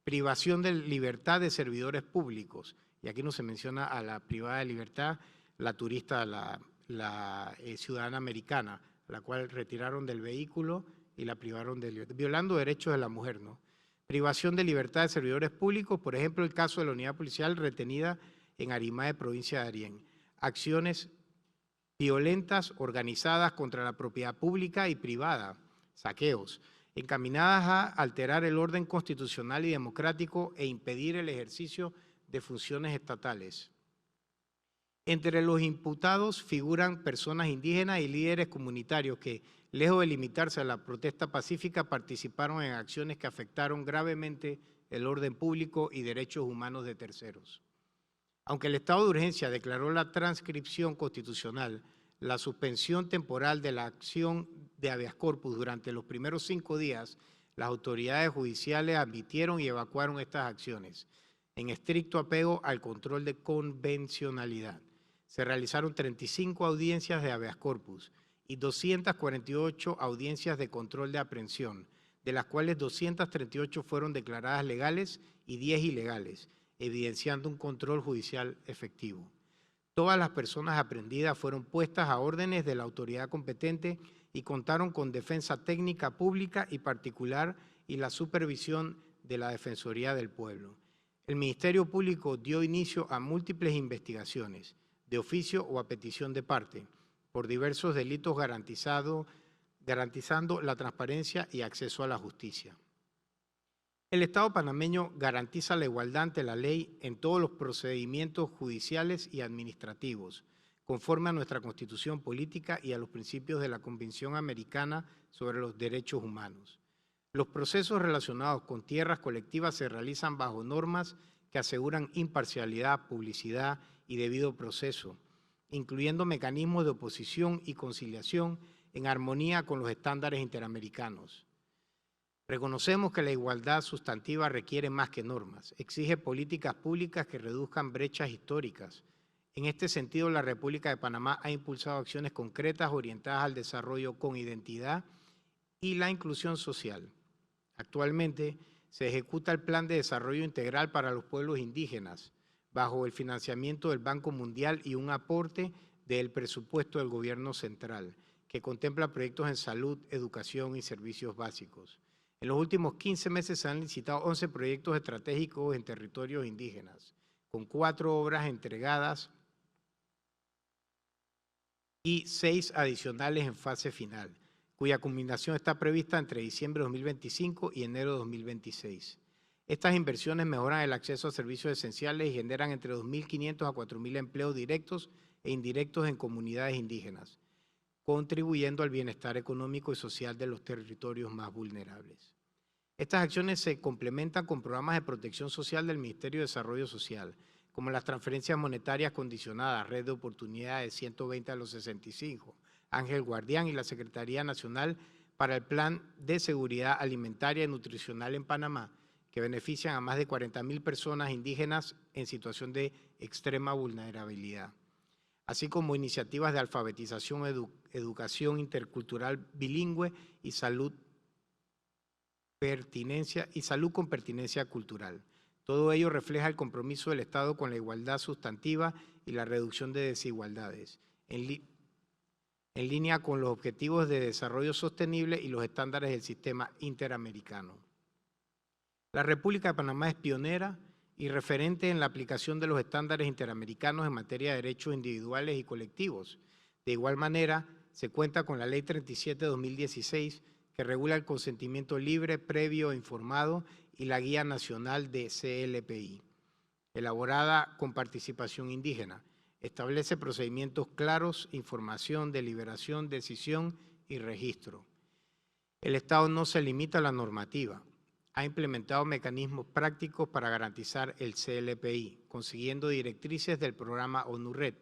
privación de libertad de servidores públicos, y aquí no se menciona a la privada de libertad, la turista, la ciudadana americana, la cual retiraron del vehículo y la privaron de libertad, violando derechos de la mujer, ¿no? Privación de libertad de servidores públicos, por ejemplo, el caso de la unidad policial retenida en Arimae, provincia de Darién. Acciones violentas organizadas contra la propiedad pública y privada, saqueos, encaminadas a alterar el orden constitucional y democrático e impedir el ejercicio de funciones estatales. Entre los imputados figuran personas indígenas y líderes comunitarios que, lejos de limitarse a la protesta pacífica, participaron en acciones que afectaron gravemente el orden público y derechos humanos de terceros. Aunque el estado de urgencia declaró la transcripción constitucional, la suspensión temporal de la acción de habeas corpus durante los primeros 5 días, las autoridades judiciales admitieron y evacuaron estas acciones, en estricto apego al control de convencionalidad. Se realizaron 35 audiencias de habeas corpus y 248 audiencias de control de aprehensión, de las cuales 238 fueron declaradas legales y 10 ilegales, evidenciando un control judicial efectivo. Todas las personas aprehendidas fueron puestas a órdenes de la autoridad competente y contaron con defensa técnica pública y particular y la supervisión de la Defensoría del Pueblo. El Ministerio Público dio inicio a múltiples investigaciones, de oficio o a petición de parte, por diversos delitos garantizando la transparencia y acceso a la justicia. El Estado panameño garantiza la igualdad ante la ley en todos los procedimientos judiciales y administrativos, conforme a nuestra Constitución Política y a los principios de la Convención Americana sobre los Derechos Humanos. Los procesos relacionados con tierras colectivas se realizan bajo normas que aseguran imparcialidad, publicidad y debido proceso, incluyendo mecanismos de oposición y conciliación en armonía con los estándares interamericanos. Reconocemos que la igualdad sustantiva requiere más que normas, exige políticas públicas que reduzcan brechas históricas. En este sentido, la República de Panamá ha impulsado acciones concretas orientadas al desarrollo con identidad y la inclusión social. Actualmente, se ejecuta el Plan de Desarrollo Integral para los Pueblos Indígenas, bajo el financiamiento del Banco Mundial y un aporte del presupuesto del Gobierno Central, que contempla proyectos en salud, educación y servicios básicos. En los últimos 15 meses se han licitado 11 proyectos estratégicos en territorios indígenas, con 4 obras entregadas y 6 adicionales en fase final, cuya culminación está prevista entre diciembre de 2025 y enero de 2026. Estas inversiones mejoran el acceso a servicios esenciales y generan entre 2.500 a 4.000 empleos directos e indirectos en comunidades indígenas, contribuyendo al bienestar económico y social de los territorios más vulnerables. Estas acciones se complementan con programas de protección social del Ministerio de Desarrollo Social, como las transferencias monetarias condicionadas, Red de Oportunidades 120 a los 65, Ángel Guardián y la Secretaría Nacional para el Plan de Seguridad Alimentaria y Nutricional en Panamá, que benefician a más de 40.000 personas indígenas en situación de extrema vulnerabilidad, así como iniciativas de alfabetización, educación intercultural bilingüe y salud con pertinencia cultural. Todo ello refleja el compromiso del Estado con la igualdad sustantiva y la reducción de desigualdades, en línea con los objetivos de desarrollo sostenible y los estándares del sistema interamericano. La República de Panamá es pionera y referente en la aplicación de los estándares interamericanos en materia de derechos individuales y colectivos. De igual manera, se cuenta con la Ley 37 de 2016, que regula el consentimiento libre, previo e informado, y la Guía Nacional de CLPI, elaborada con participación indígena. Establece procedimientos claros, información, deliberación, decisión y registro. El Estado no se limita a la normativa. Ha implementado mecanismos prácticos para garantizar el CLPI, consiguiendo directrices del programa ONU-RED.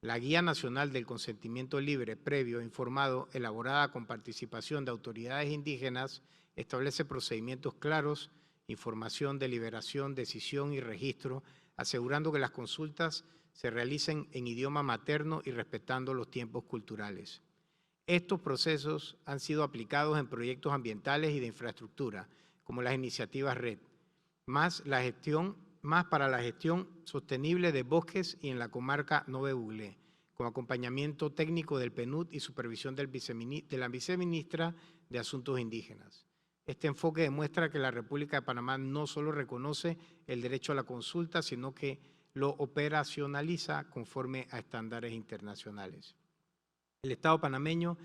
La Guía Nacional del Consentimiento Libre, Previo e Informado, elaborada con participación de autoridades indígenas, establece procedimientos claros, información, deliberación, decisión y registro, asegurando que las consultas se realicen en idioma materno y respetando los tiempos culturales. Estos procesos han sido aplicados en proyectos ambientales y de infraestructura, como las iniciativas RED, más para la gestión sostenible de bosques y en la comarca Nove Buglé, con acompañamiento técnico del PNUD y supervisión de la viceministra de Asuntos Indígenas. Este enfoque demuestra que la República de Panamá no solo reconoce el derecho a la consulta, sino que lo operacionaliza conforme a estándares internacionales. El Estado panameño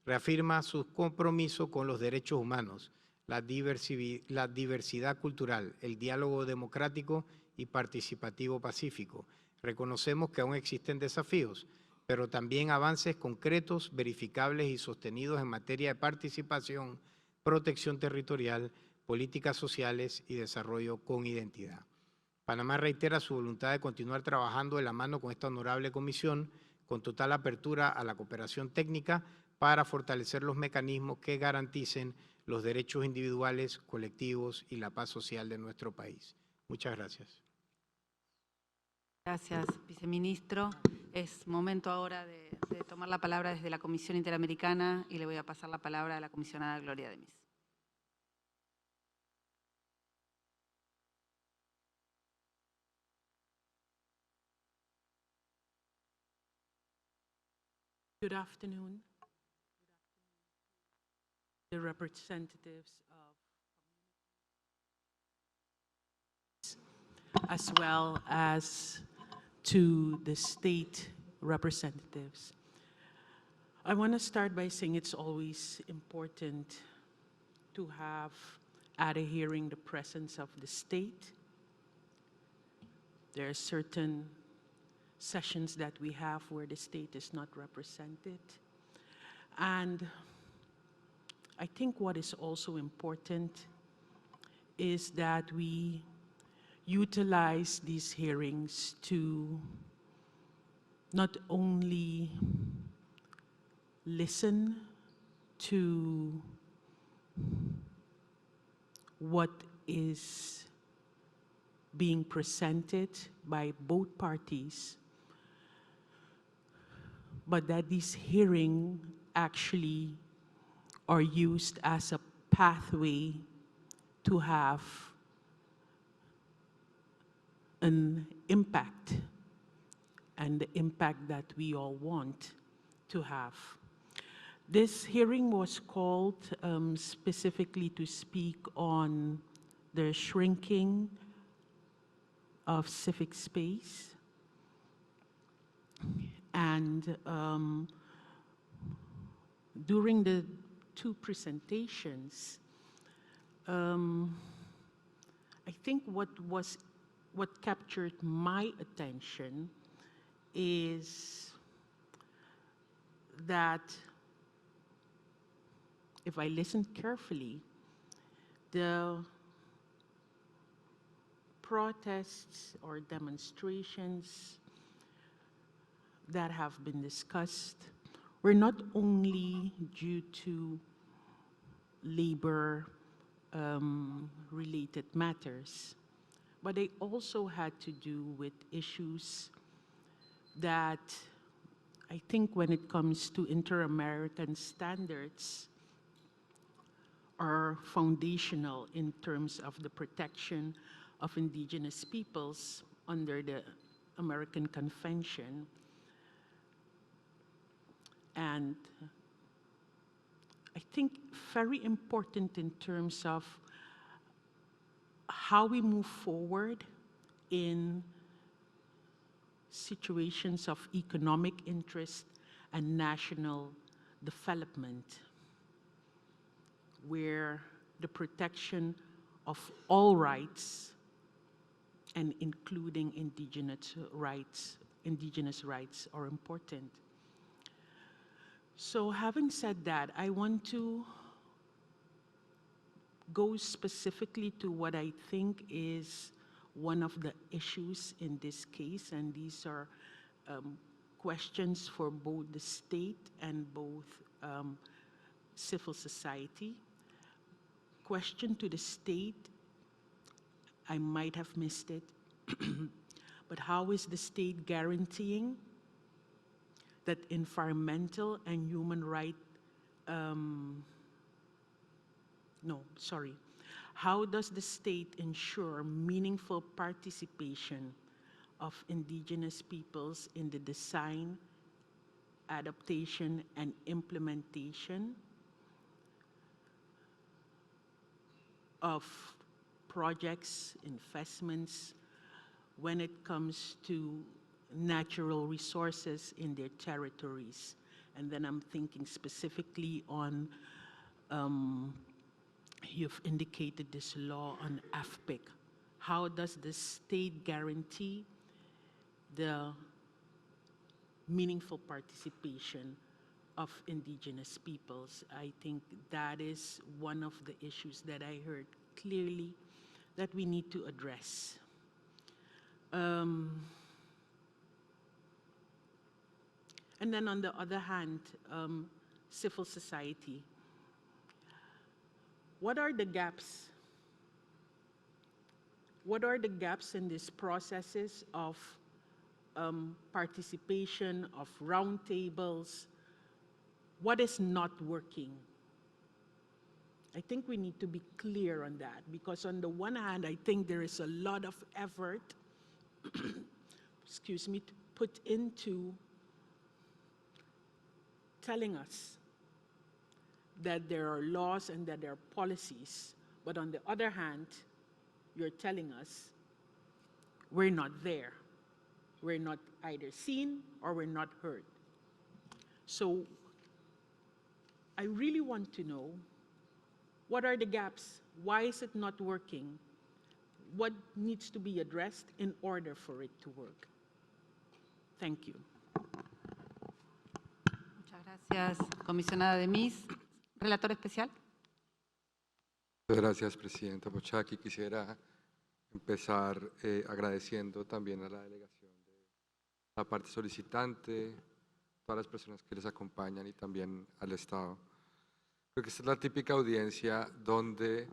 reafirma su compromiso con los derechos humanos, la diversidad cultural, el diálogo democrático y participativo pacífico. Reconocemos que aún existen desafíos, pero también avances concretos, verificables y sostenidos en materia de participación, protección territorial, políticas sociales y desarrollo con identidad. Panamá reitera su voluntad de continuar trabajando de la mano con esta honorable comisión, con total apertura a la cooperación técnica para fortalecer los mecanismos que garanticen los derechos individuales, colectivos y la paz social de nuestro país. Muchas gracias. Gracias, viceministro. Es momento ahora de tomar la palabra desde la Comisión Interamericana y le voy a pasar la palabra a la comisionada Gloria Demis. Good afternoon. The representatives of as well as to the state representatives. I want to start by saying it's always important to have at a hearing the presence of the state. There are certain sessions that we have where the state is not represented. And I think what is also important is that we utilize these hearings to not only listen to what is being presented by both parties, but that these hearings actually are used as a pathway to have an impact, and the impact that we all want to have. This hearing was called specifically to speak on the shrinking of civic space, and during the two presentations, I think what captured my attention is that if I listen carefully, the protests or demonstrations that have been discussed were not only due to labor related matters, but they also had to do with issues that I think when it comes to inter-American standards are foundational in terms of the protection of indigenous peoples under the American Convention. And I think very important in terms of how we move forward in situations of economic interest and national development, where the protection of all rights, and including indigenous rights are important. So having said that, I want to go specifically to what I think is one of the issues in this case, and these are questions for both the state and both civil society. Question to the state, I might have missed it, but how is the state guaranteeing that environmental and human rights, how does the state ensure meaningful participation of indigenous peoples in the design, adaptation, and implementation of projects, investments, when it comes to natural resources in their territories. And then I'm thinking specifically on, you've indicated this law on AFPIC. How does the state guarantee the meaningful participation of indigenous peoples? I think that is one of the issues that I heard clearly that we need to address. And then on the other hand, civil society. What are the gaps? What are the gaps in these processes of participation, of roundtables? What is not working? I think we need to be clear on that, because on the one hand, I think there is a lot of effort, excuse me, to put into telling us that there are laws and that there are policies, but on the other hand, you're telling us we're not there. We're not either seen or we're not heard. So I really want to know, what are the gaps? Why is it not working? What needs to be addressed in order for it to work? Thank you. Muchas gracias, comisionada Demis. Relator especial. Muchas gracias, Presidenta Pochaki. Quisiera empezar agradeciendo también a la delegación de la parte solicitante, todas las personas que les acompañan y también al Estado. Creo que esta es la típica audiencia donde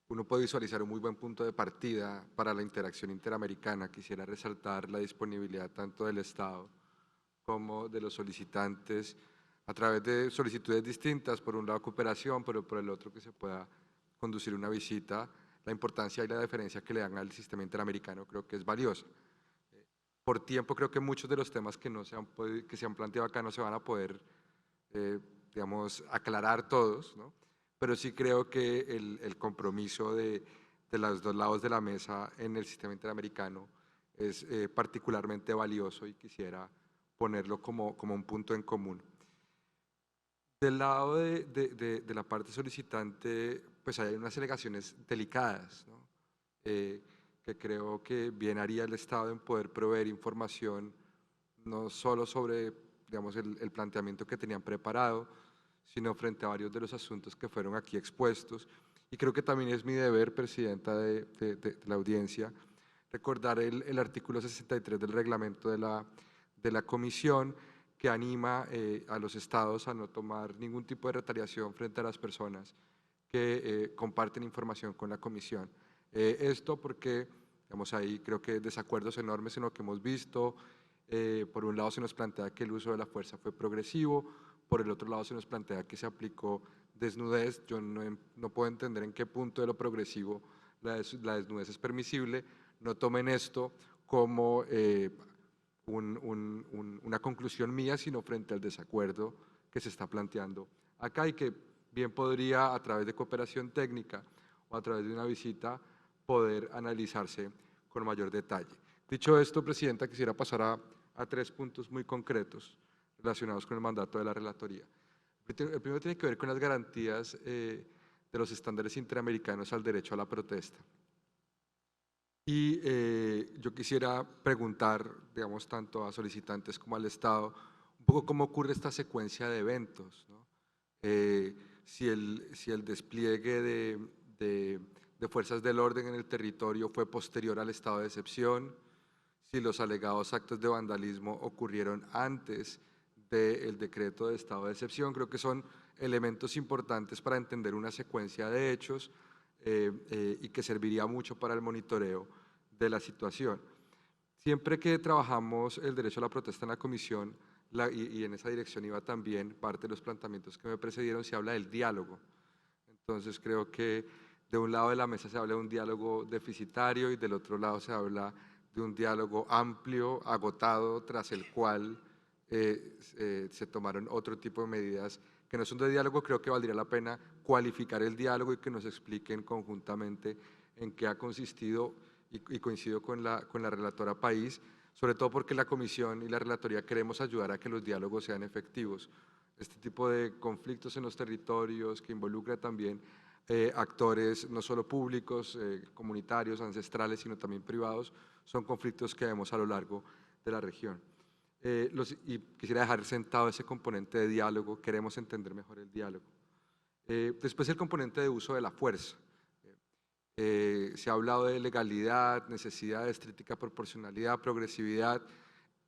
uno puede visualizar un muy buen punto de partida para la interacción interamericana. Quisiera resaltar la disponibilidad tanto del Estado como de los solicitantes a través de solicitudes distintas, por un lado cooperación, pero por el otro que se pueda conducir una visita. La importancia y la deferencia que le dan al sistema interamericano creo que es valiosa. Por tiempo creo que muchos de los temas que se han planteado acá no se van a poder, digamos, aclarar todos, ¿no? Pero sí creo que el compromiso de los dos lados de la mesa en el sistema interamericano es particularmente valioso y quisiera ponerlo como un punto en común. Del lado de la parte solicitante, pues hay unas alegaciones delicadas, ¿no? Que creo que bien haría el Estado en poder proveer información, no solo sobre, digamos, el planteamiento que tenían preparado, sino frente a varios de los asuntos que fueron aquí expuestos. Y creo que también es mi deber, Presidenta de la audiencia, recordar el artículo 63 del reglamento de la Comisión, que anima a los estados a no tomar ningún tipo de retaliación frente a las personas que comparten información con la Comisión. Esto porque, digamos, ahí creo que desacuerdos enormes en lo que hemos visto. Por un lado se nos plantea que el uso de la fuerza fue progresivo, por el otro lado se nos plantea que se aplicó desnudez. Yo no puedo entender en qué punto de lo progresivo la desnudez es permisible. No tomen esto como una conclusión mía, sino frente al desacuerdo que se está planteando acá y que bien podría, a través de cooperación técnica o a través de una visita, poder analizarse con mayor detalle. Dicho esto, Presidenta, quisiera pasar a 3 puntos muy concretos relacionados con el mandato de la Relatoría. El primero tiene que ver con las garantías de los estándares interamericanos al derecho a la protesta. Y yo quisiera preguntar, digamos, tanto a solicitantes como al Estado, un poco cómo ocurre esta secuencia de eventos, ¿no? Si el despliegue de fuerzas del orden en el territorio fue posterior al estado de excepción, si los alegados actos de vandalismo ocurrieron antes del decreto de estado de excepción. Creo que son elementos importantes para entender una secuencia de hechos y que serviría mucho para el monitoreo de la situación. Siempre que trabajamos el derecho a la protesta en la Comisión, y en esa dirección iba también parte de los planteamientos que me precedieron, se habla del diálogo. Entonces creo que de un lado de la mesa se habla de un diálogo deficitario y del otro lado se habla de un diálogo amplio, agotado, tras el cual se tomaron otro tipo de medidas que que no son de diálogo, creo que valdría la pena cualificar el diálogo y que nos expliquen conjuntamente en qué ha consistido, y coincido con la relatora País, sobre todo porque la Comisión y la Relatoría queremos ayudar a que los diálogos sean efectivos. Este tipo de conflictos en los territorios que involucra también actores no solo públicos, comunitarios, ancestrales, sino también privados, son conflictos que vemos a lo largo de la región. Y quisiera dejar sentado ese componente de diálogo, queremos entender mejor el diálogo. Después el componente de uso de la fuerza. Se ha hablado de legalidad, necesidad, estricta proporcionalidad, progresividad.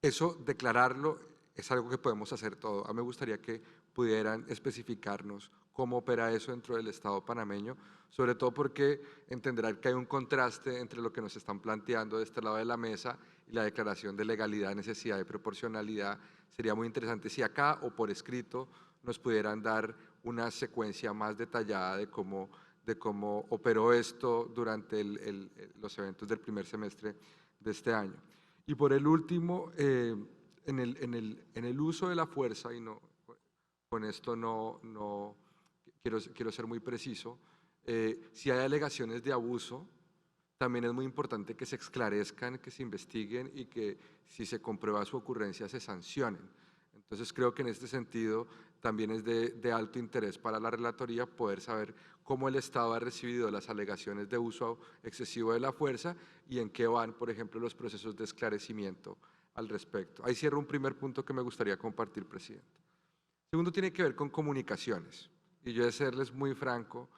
Eso, declararlo, es algo que podemos hacer todo. A mí me gustaría que pudieran especificarnos cómo opera eso dentro del Estado panameño, sobre todo porque entenderán que hay un contraste entre lo que nos están planteando de este lado de la mesa y la declaración de legalidad, necesidad y proporcionalidad. Sería muy interesante si acá o por escrito nos pudieran dar una secuencia más detallada de cómo operó esto durante los eventos del primer semestre de este año. Y por el último, en el uso de la fuerza, y no, con esto no quiero ser muy preciso, si hay alegaciones de abuso, también es muy importante que se esclarezcan, que se investiguen y que si se comprueba su ocurrencia se sancionen. Entonces creo que en este sentido también es de alto interés para la relatoría poder saber cómo el Estado ha recibido las alegaciones de uso excesivo de la fuerza y en qué van, por ejemplo, los procesos de esclarecimiento al respecto. Ahí cierro un primer punto que me gustaría compartir, presidente. Segundo, tiene que ver con comunicaciones. Y yo he de serles muy franco,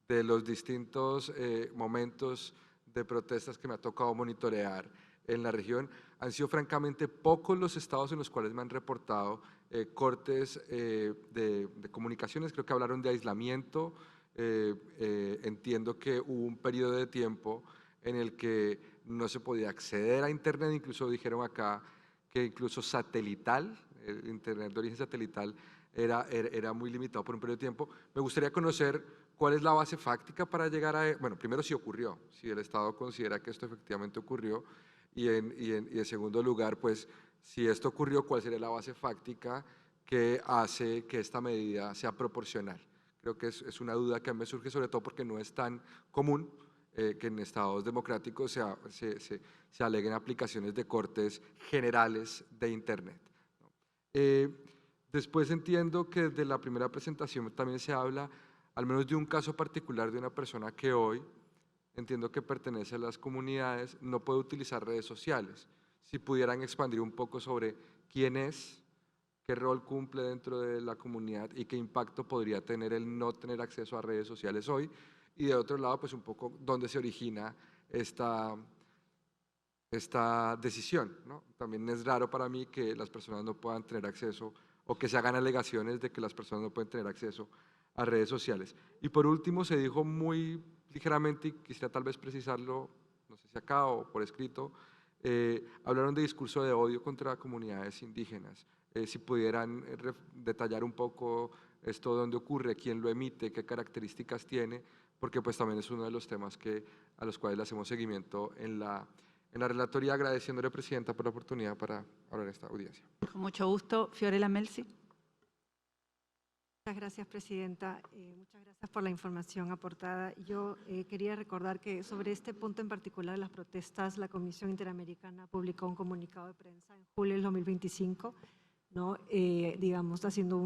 de los distintos momentos de protestas que me ha tocado monitorear en la región, han sido francamente pocos los estados en los cuales me han reportado cortes de comunicaciones. Creo que hablaron de aislamiento. Entiendo que hubo un periodo de tiempo en el que no se podía acceder a Internet, incluso dijeron acá que incluso satelital, el Internet de origen satelital, era muy limitado por un periodo de tiempo. Me gustaría conocer cuál es la base fáctica para llegar a… Bueno, primero si ocurrió, si el Estado considera que esto efectivamente ocurrió, y en segundo lugar, pues, si esto ocurrió, ¿cuál sería la base fáctica que hace que esta medida sea proporcional? Creo que es una duda que a mí me surge, sobre todo porque no es tan común que en estados democráticos se aleguen aplicaciones de cortes generales de Internet. Después entiendo que desde la primera presentación también se habla al menos de un caso particular de una persona que hoy, entiendo que pertenece a las comunidades, no puede utilizar redes sociales. Si pudieran expandir un poco sobre quién es, qué rol cumple dentro de la comunidad y qué impacto podría tener el no tener acceso a redes sociales hoy. Y de otro lado, pues un poco dónde se origina esta decisión, ¿no? También es raro para mí que las personas no puedan tener acceso o que se hagan alegaciones de que las personas no pueden tener acceso a redes sociales. Y por último, se dijo muy ligeramente, y quisiera tal vez precisarlo, no sé si acá o por escrito, hablaron de discurso de odio contra comunidades indígenas. Si pudieran detallar un poco esto, dónde ocurre, quién lo emite, qué características tiene, porque pues también es uno de los temas a los cuales le hacemos seguimiento en la relatoría, agradeciéndole, Presidenta, por la oportunidad para hablar en esta audiencia. Con mucho gusto. Fiorella Melzi. Muchas gracias, Presidenta. Muchas gracias por la información aportada. Yo quería recordar que sobre este punto en particular, las protestas, la Comisión Interamericana publicó un comunicado de prensa en julio del 2025, ¿no? Digamos, haciendo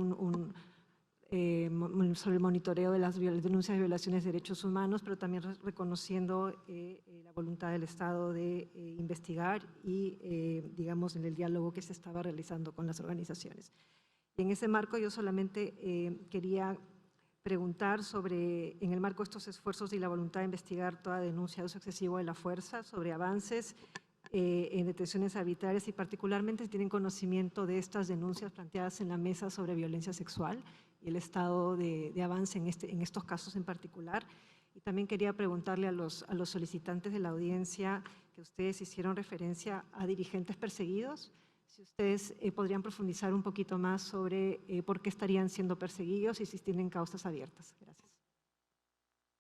sobre el monitoreo de las denuncias de violaciones de derechos humanos, pero también reconociendo la voluntad del Estado de investigar y, digamos, en el diálogo que se estaba realizando con las organizaciones. Y en ese marco yo solamente quería preguntar sobre, en el marco de estos esfuerzos y la voluntad de investigar toda denuncia de uso excesivo de la fuerza, sobre avances en detenciones arbitrarias y particularmente si tienen conocimiento de estas denuncias planteadas en la mesa sobre violencia sexual y el estado de avance en estos casos en particular. Y también quería preguntarle a los solicitantes de la audiencia que ustedes hicieron referencia a dirigentes perseguidos, si ustedes podrían profundizar un poquito más sobre por qué estarían siendo perseguidos y si tienen causas abiertas. Gracias.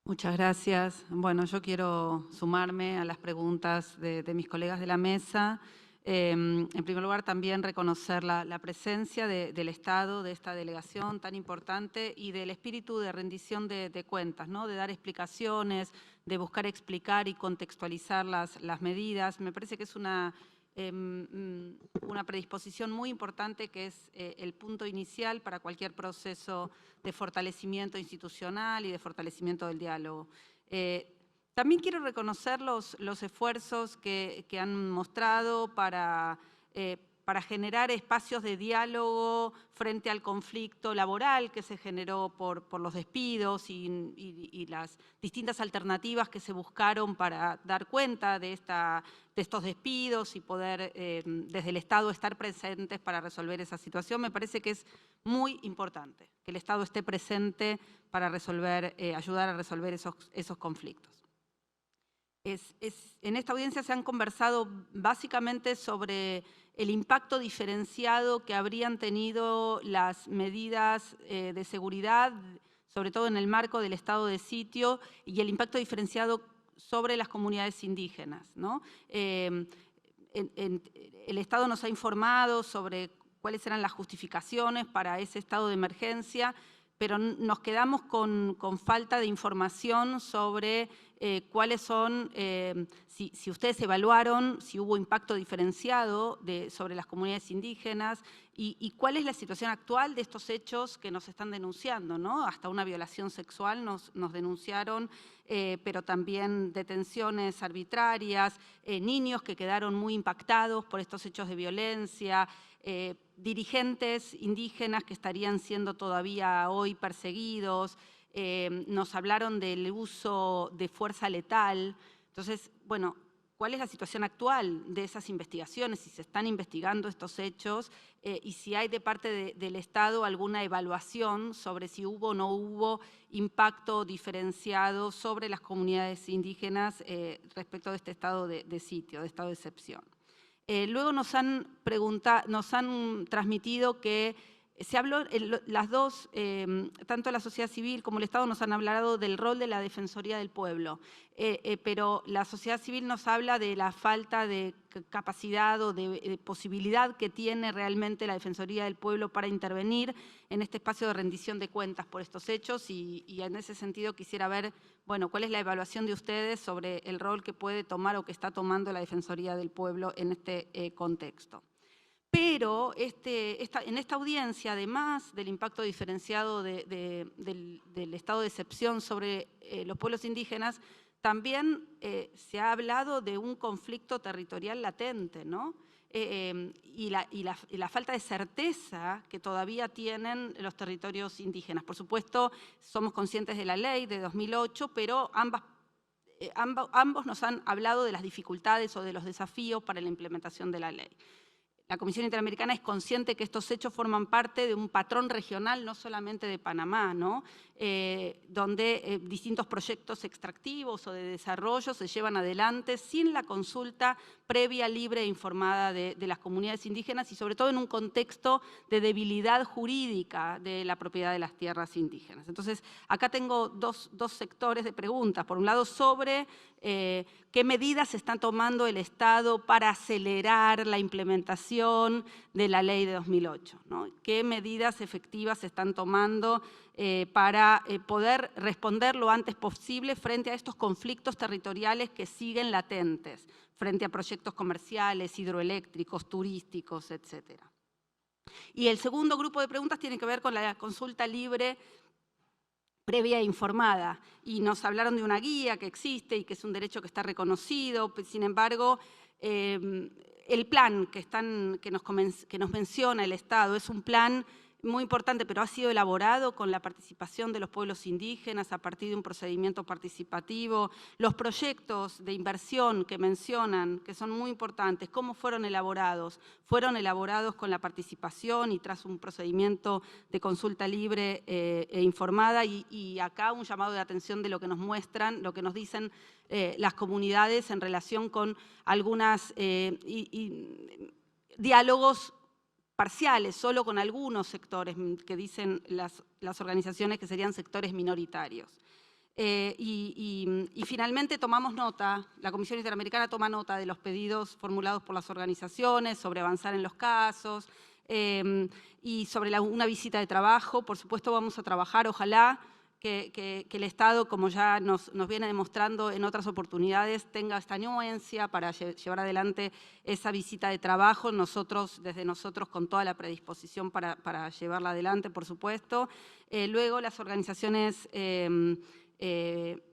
Muchas gracias. Bueno, yo quiero sumarme a las preguntas de mis colegas de la mesa. En primer lugar, también reconocer la presencia del Estado, de esta delegación tan importante y del espíritu de rendición de cuentas, ¿no? De dar explicaciones, de buscar explicar y contextualizar las medidas. Me parece que es una predisposición muy importante que es el punto inicial para cualquier proceso de fortalecimiento institucional y de fortalecimiento del diálogo. También quiero reconocer los esfuerzos que han mostrado para generar espacios de diálogo frente al conflicto laboral que se generó por los despidos y las distintas alternativas que se buscaron para dar cuenta de estos despidos y poder desde el Estado estar presentes para resolver esa situación. Me parece que es muy importante que el Estado esté presente para ayudar a resolver esos conflictos. En esta audiencia se han conversado básicamente sobre el impacto diferenciado que habrían tenido las medidas de seguridad, sobre todo en el marco del estado de sitio, y el impacto diferenciado sobre las comunidades indígenas, ¿no? El Estado nos ha informado sobre cuáles eran las justificaciones para ese estado de emergencia, pero nos quedamos con falta de información sobre cuáles son, si ustedes evaluaron, si hubo impacto diferenciado sobre las comunidades indígenas y cuál es la situación actual de estos hechos que nos están denunciando, ¿no? Hasta una violación sexual nos denunciaron, pero también detenciones arbitrarias, niños que quedaron muy impactados por estos hechos de violencia, dirigentes indígenas que estarían siendo todavía hoy perseguidos, nos hablaron del uso de fuerza letal. Entonces, bueno, ¿cuál es la situación actual de esas investigaciones? Si se están investigando estos hechos y si hay de parte del Estado alguna evaluación sobre si hubo o no hubo impacto diferenciado sobre las comunidades indígenas respecto de este estado de sitio, de estado de excepción. Luego nos han transmitido que se habló, las dos, tanto la sociedad civil como el Estado nos han hablado del rol de la Defensoría del Pueblo, pero la sociedad civil nos habla de la falta de capacidad o de posibilidad que tiene realmente la Defensoría del Pueblo para intervenir en este espacio de rendición de cuentas por estos hechos y en ese sentido quisiera ver, bueno, cuál es la evaluación de ustedes sobre el rol que puede tomar o que está tomando la Defensoría del Pueblo en este contexto. Pero en esta audiencia, además del impacto diferenciado del estado de excepción sobre los pueblos indígenas, también se ha hablado de un conflicto territorial latente, ¿no? Y la falta de certeza que todavía tienen los territorios indígenas. Por supuesto, somos conscientes de la ley de 2008, pero ambos nos han hablado de las dificultades o de los desafíos para la implementación de la ley. La Comisión Interamericana es consciente que estos hechos forman parte de un patrón regional, no solamente de Panamá, ¿no? Donde distintos proyectos extractivos o de desarrollo se llevan adelante sin la consulta previa, libre e informada de las comunidades indígenas y sobre todo en un contexto de debilidad jurídica de la propiedad de las tierras indígenas. Entonces, acá tengo dos sectores de preguntas. Por un lado, sobre qué medidas está tomando el Estado para acelerar la implementación de la ley de 2008, ¿no? ¿Qué medidas efectivas se están tomando para poder responder lo antes posible frente a estos conflictos territoriales que siguen latentes, frente a proyectos comerciales, hidroeléctricos, turísticos, etcétera? Y el segundo grupo de preguntas tiene que ver con la consulta libre previa e informada, y nos hablaron de una guía que existe y que es un derecho que está reconocido, sin embargo, el plan que nos menciona el Estado es un plan muy importante, pero ha sido elaborado con la participación de los pueblos indígenas a partir de un procedimiento participativo. Los proyectos de inversión que mencionan, que son muy importantes, ¿cómo fueron elaborados? Fueron elaborados con la participación y tras un procedimiento de consulta libre e informada y acá un llamado de atención de lo que nos muestran, lo que nos dicen las comunidades en relación con algunos diálogos parciales, solo con algunos sectores que dicen las organizaciones que serían sectores minoritarios. Y finalmente tomamos nota, la Comisión Interamericana toma nota de los pedidos formulados por las organizaciones sobre avanzar en los casos y sobre una visita de trabajo. Por supuesto vamos a trabajar, ojalá que el Estado, como ya nos viene demostrando en otras oportunidades, tenga esta anuencia para llevar adelante esa visita de trabajo. Desde nosotros con toda la predisposición para llevarla adelante, por supuesto. Luego las organizaciones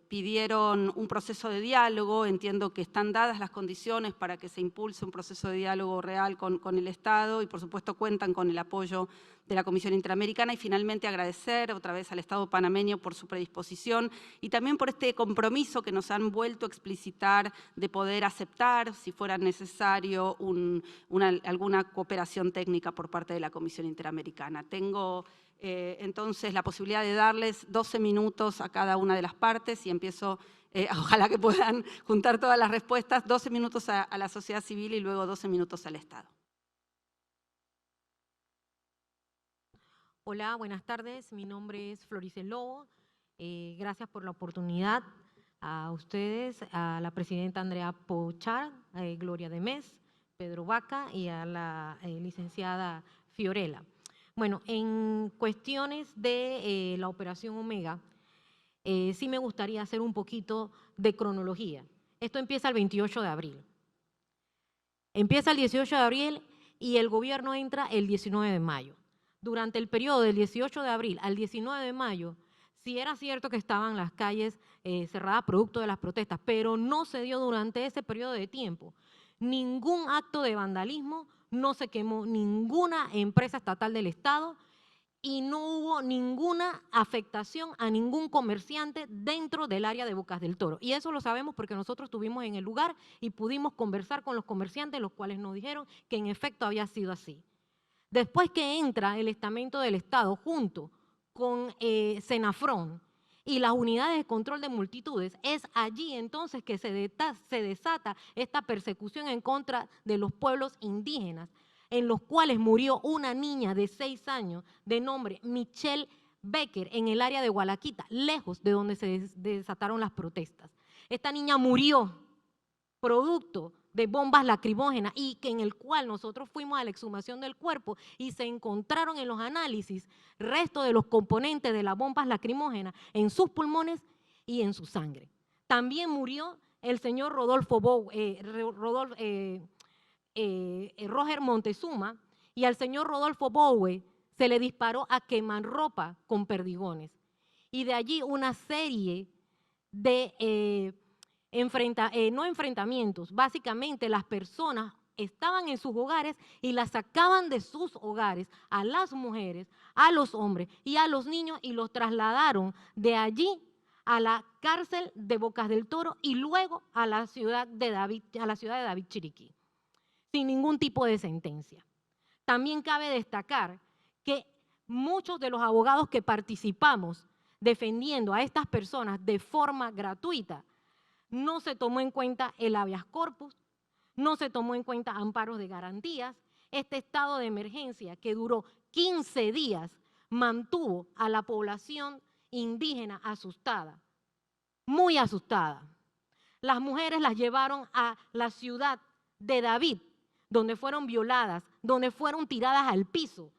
pidieron un proceso de diálogo. Entiendo que están dadas las condiciones para que se impulse un proceso de diálogo real con el Estado y por supuesto cuentan con el apoyo de la Comisión Interamericana. Y finalmente agradecer otra vez al Estado panameño por su predisposición y también por este compromiso que nos han vuelto a explicitar de poder aceptar, si fuera necesario, alguna cooperación técnica por parte de la Comisión Interamericana. Tengo entonces la posibilidad de darles 12 minutos a cada una de las partes y empiezo, ojalá que puedan juntar todas las respuestas, 12 minutos a la sociedad civil y luego 12 minutos al Estado. Hola, buenas tardes. Mi nombre es Floricel Lobo. Gracias por la oportunidad a ustedes, a la presidenta Andrea Pochar, Gloria de Mes, Pedro Vaca y a la licenciada Fiorella. Bueno, en cuestiones de la Operación Omega, sí me gustaría hacer un poquito de cronología. Esto empieza el 28 de abril. Empieza el 18 de abril y el gobierno entra el 19 de mayo. Durante el periodo del 18 de abril al 19 de mayo, sí era cierto que estaban las calles cerradas producto de las protestas, pero no se dio durante ese periodo de tiempo ningún acto de vandalismo, no se quemó ninguna empresa estatal del Estado y no hubo ninguna afectación a ningún comerciante dentro del área de Bocas del Toro. Y eso lo sabemos porque nosotros estuvimos en el lugar y pudimos conversar con los comerciantes, los cuales nos dijeron que en efecto había sido así. Después que entra el estamento del Estado junto con Senafrón y las unidades de control de multitudes, es allí entonces que se desata esta persecución en contra de los pueblos indígenas, en los cuales murió una niña de 6 años de nombre Michelle Becker en el área de Gualaquita, lejos de donde se desataron las protestas. Esta niña murió producto de bombas lacrimógenas y que en el cual nosotros fuimos a la exhumación del cuerpo y se encontraron en los análisis restos de los componentes de las bombas lacrimógenas en sus pulmones y en su sangre. También murió el señor Roger Montezuma y al señor Rodolfo Bowe se le disparó a quemarropa con perdigones. Y de allí una serie de no enfrentamientos, básicamente las personas estaban en sus hogares y las sacaban de sus hogares a las mujeres, a los hombres y a los niños y los trasladaron de allí a la cárcel de Bocas del Toro y luego a la ciudad de David Chiriquí, sin ningún tipo de sentencia. También cabe destacar que muchos de los abogados que participamos defendiendo a estas personas de forma gratuita, no se tomó en cuenta el habeas corpus, no se tomó en cuenta amparos de garantías. Este estado de emergencia que duró 15 días mantuvo a la población indígena asustada, muy asustada. Las mujeres las llevaron a la ciudad de David, donde fueron violadas, donde fueron tiradas al piso,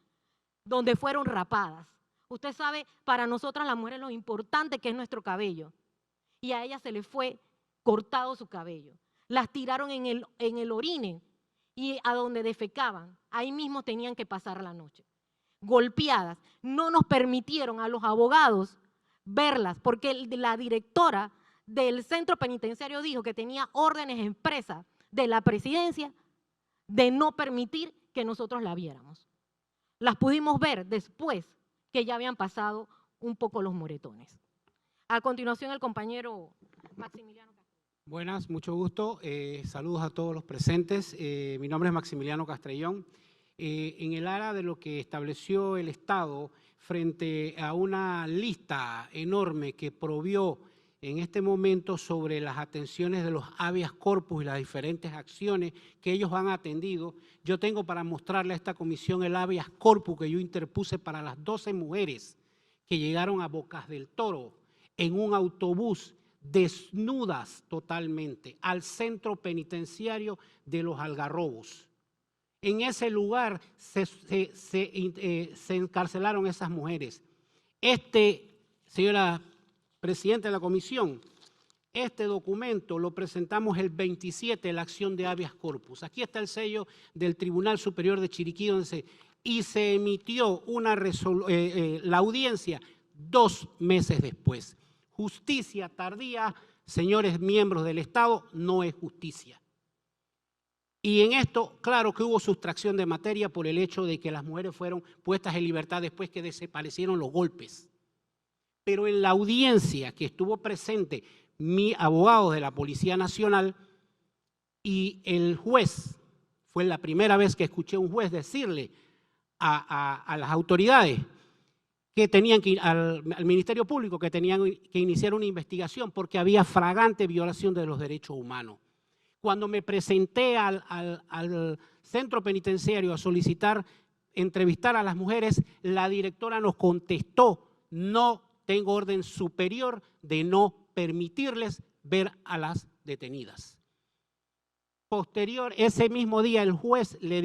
donde fueron rapadas. Usted sabe, para nosotras las mujeres lo importante que es nuestro cabello. Y a ellas se les fue cortado su cabello. Las tiraron en el orine y a donde defecaban, ahí mismo tenían que pasar la noche. Golpeadas. No nos permitieron a los abogados verlas porque la directora del centro penitenciario dijo que tenía órdenes expresas de la presidencia de no permitir que nosotros la viéramos. Las pudimos ver después que ya habían pasado un poco los moretones. A continuación, el compañero Maximiliano. Buenas, mucho gusto. Saludos a todos los presentes. Mi nombre es Maximiliano Castrellón. En el área de lo que estableció el Estado frente a una lista enorme que provió en este momento sobre las atenciones de los habeas corpus y las diferentes acciones que ellos han atendido, yo tengo para mostrarle a esta comisión el habeas corpus que yo interpuse para las 12 mujeres que llegaron a Bocas del Toro en un autobús, desnudas totalmente, al centro penitenciario de Los Algarrobos. En ese lugar se encarcelaron esas mujeres. Señora Presidenta de la Comisión, este documento lo presentamos el 27 en la acción de habeas corpus. Aquí está el sello del Tribunal Superior de Chiriquí, y se emitió la audiencia 2 meses después. Justicia tardía, señores miembros del Estado, no es justicia. Y en esto, claro que hubo sustracción de materia por el hecho de que las mujeres fueron puestas en libertad después que desaparecieron los golpes. Pero en la audiencia que estuvo presente mi abogado de la Policía Nacional y el juez, fue la primera vez que escuché a un juez decirle a las autoridades que tenían que ir al Ministerio Público, que tenían que iniciar una investigación porque había flagrante violación de los derechos humanos. Cuando me presenté al centro penitenciario a solicitar entrevistar a las mujeres, la directora nos contestó: no tengo orden superior de no permitirles ver a las detenidas. Posterior, ese mismo día, el juez le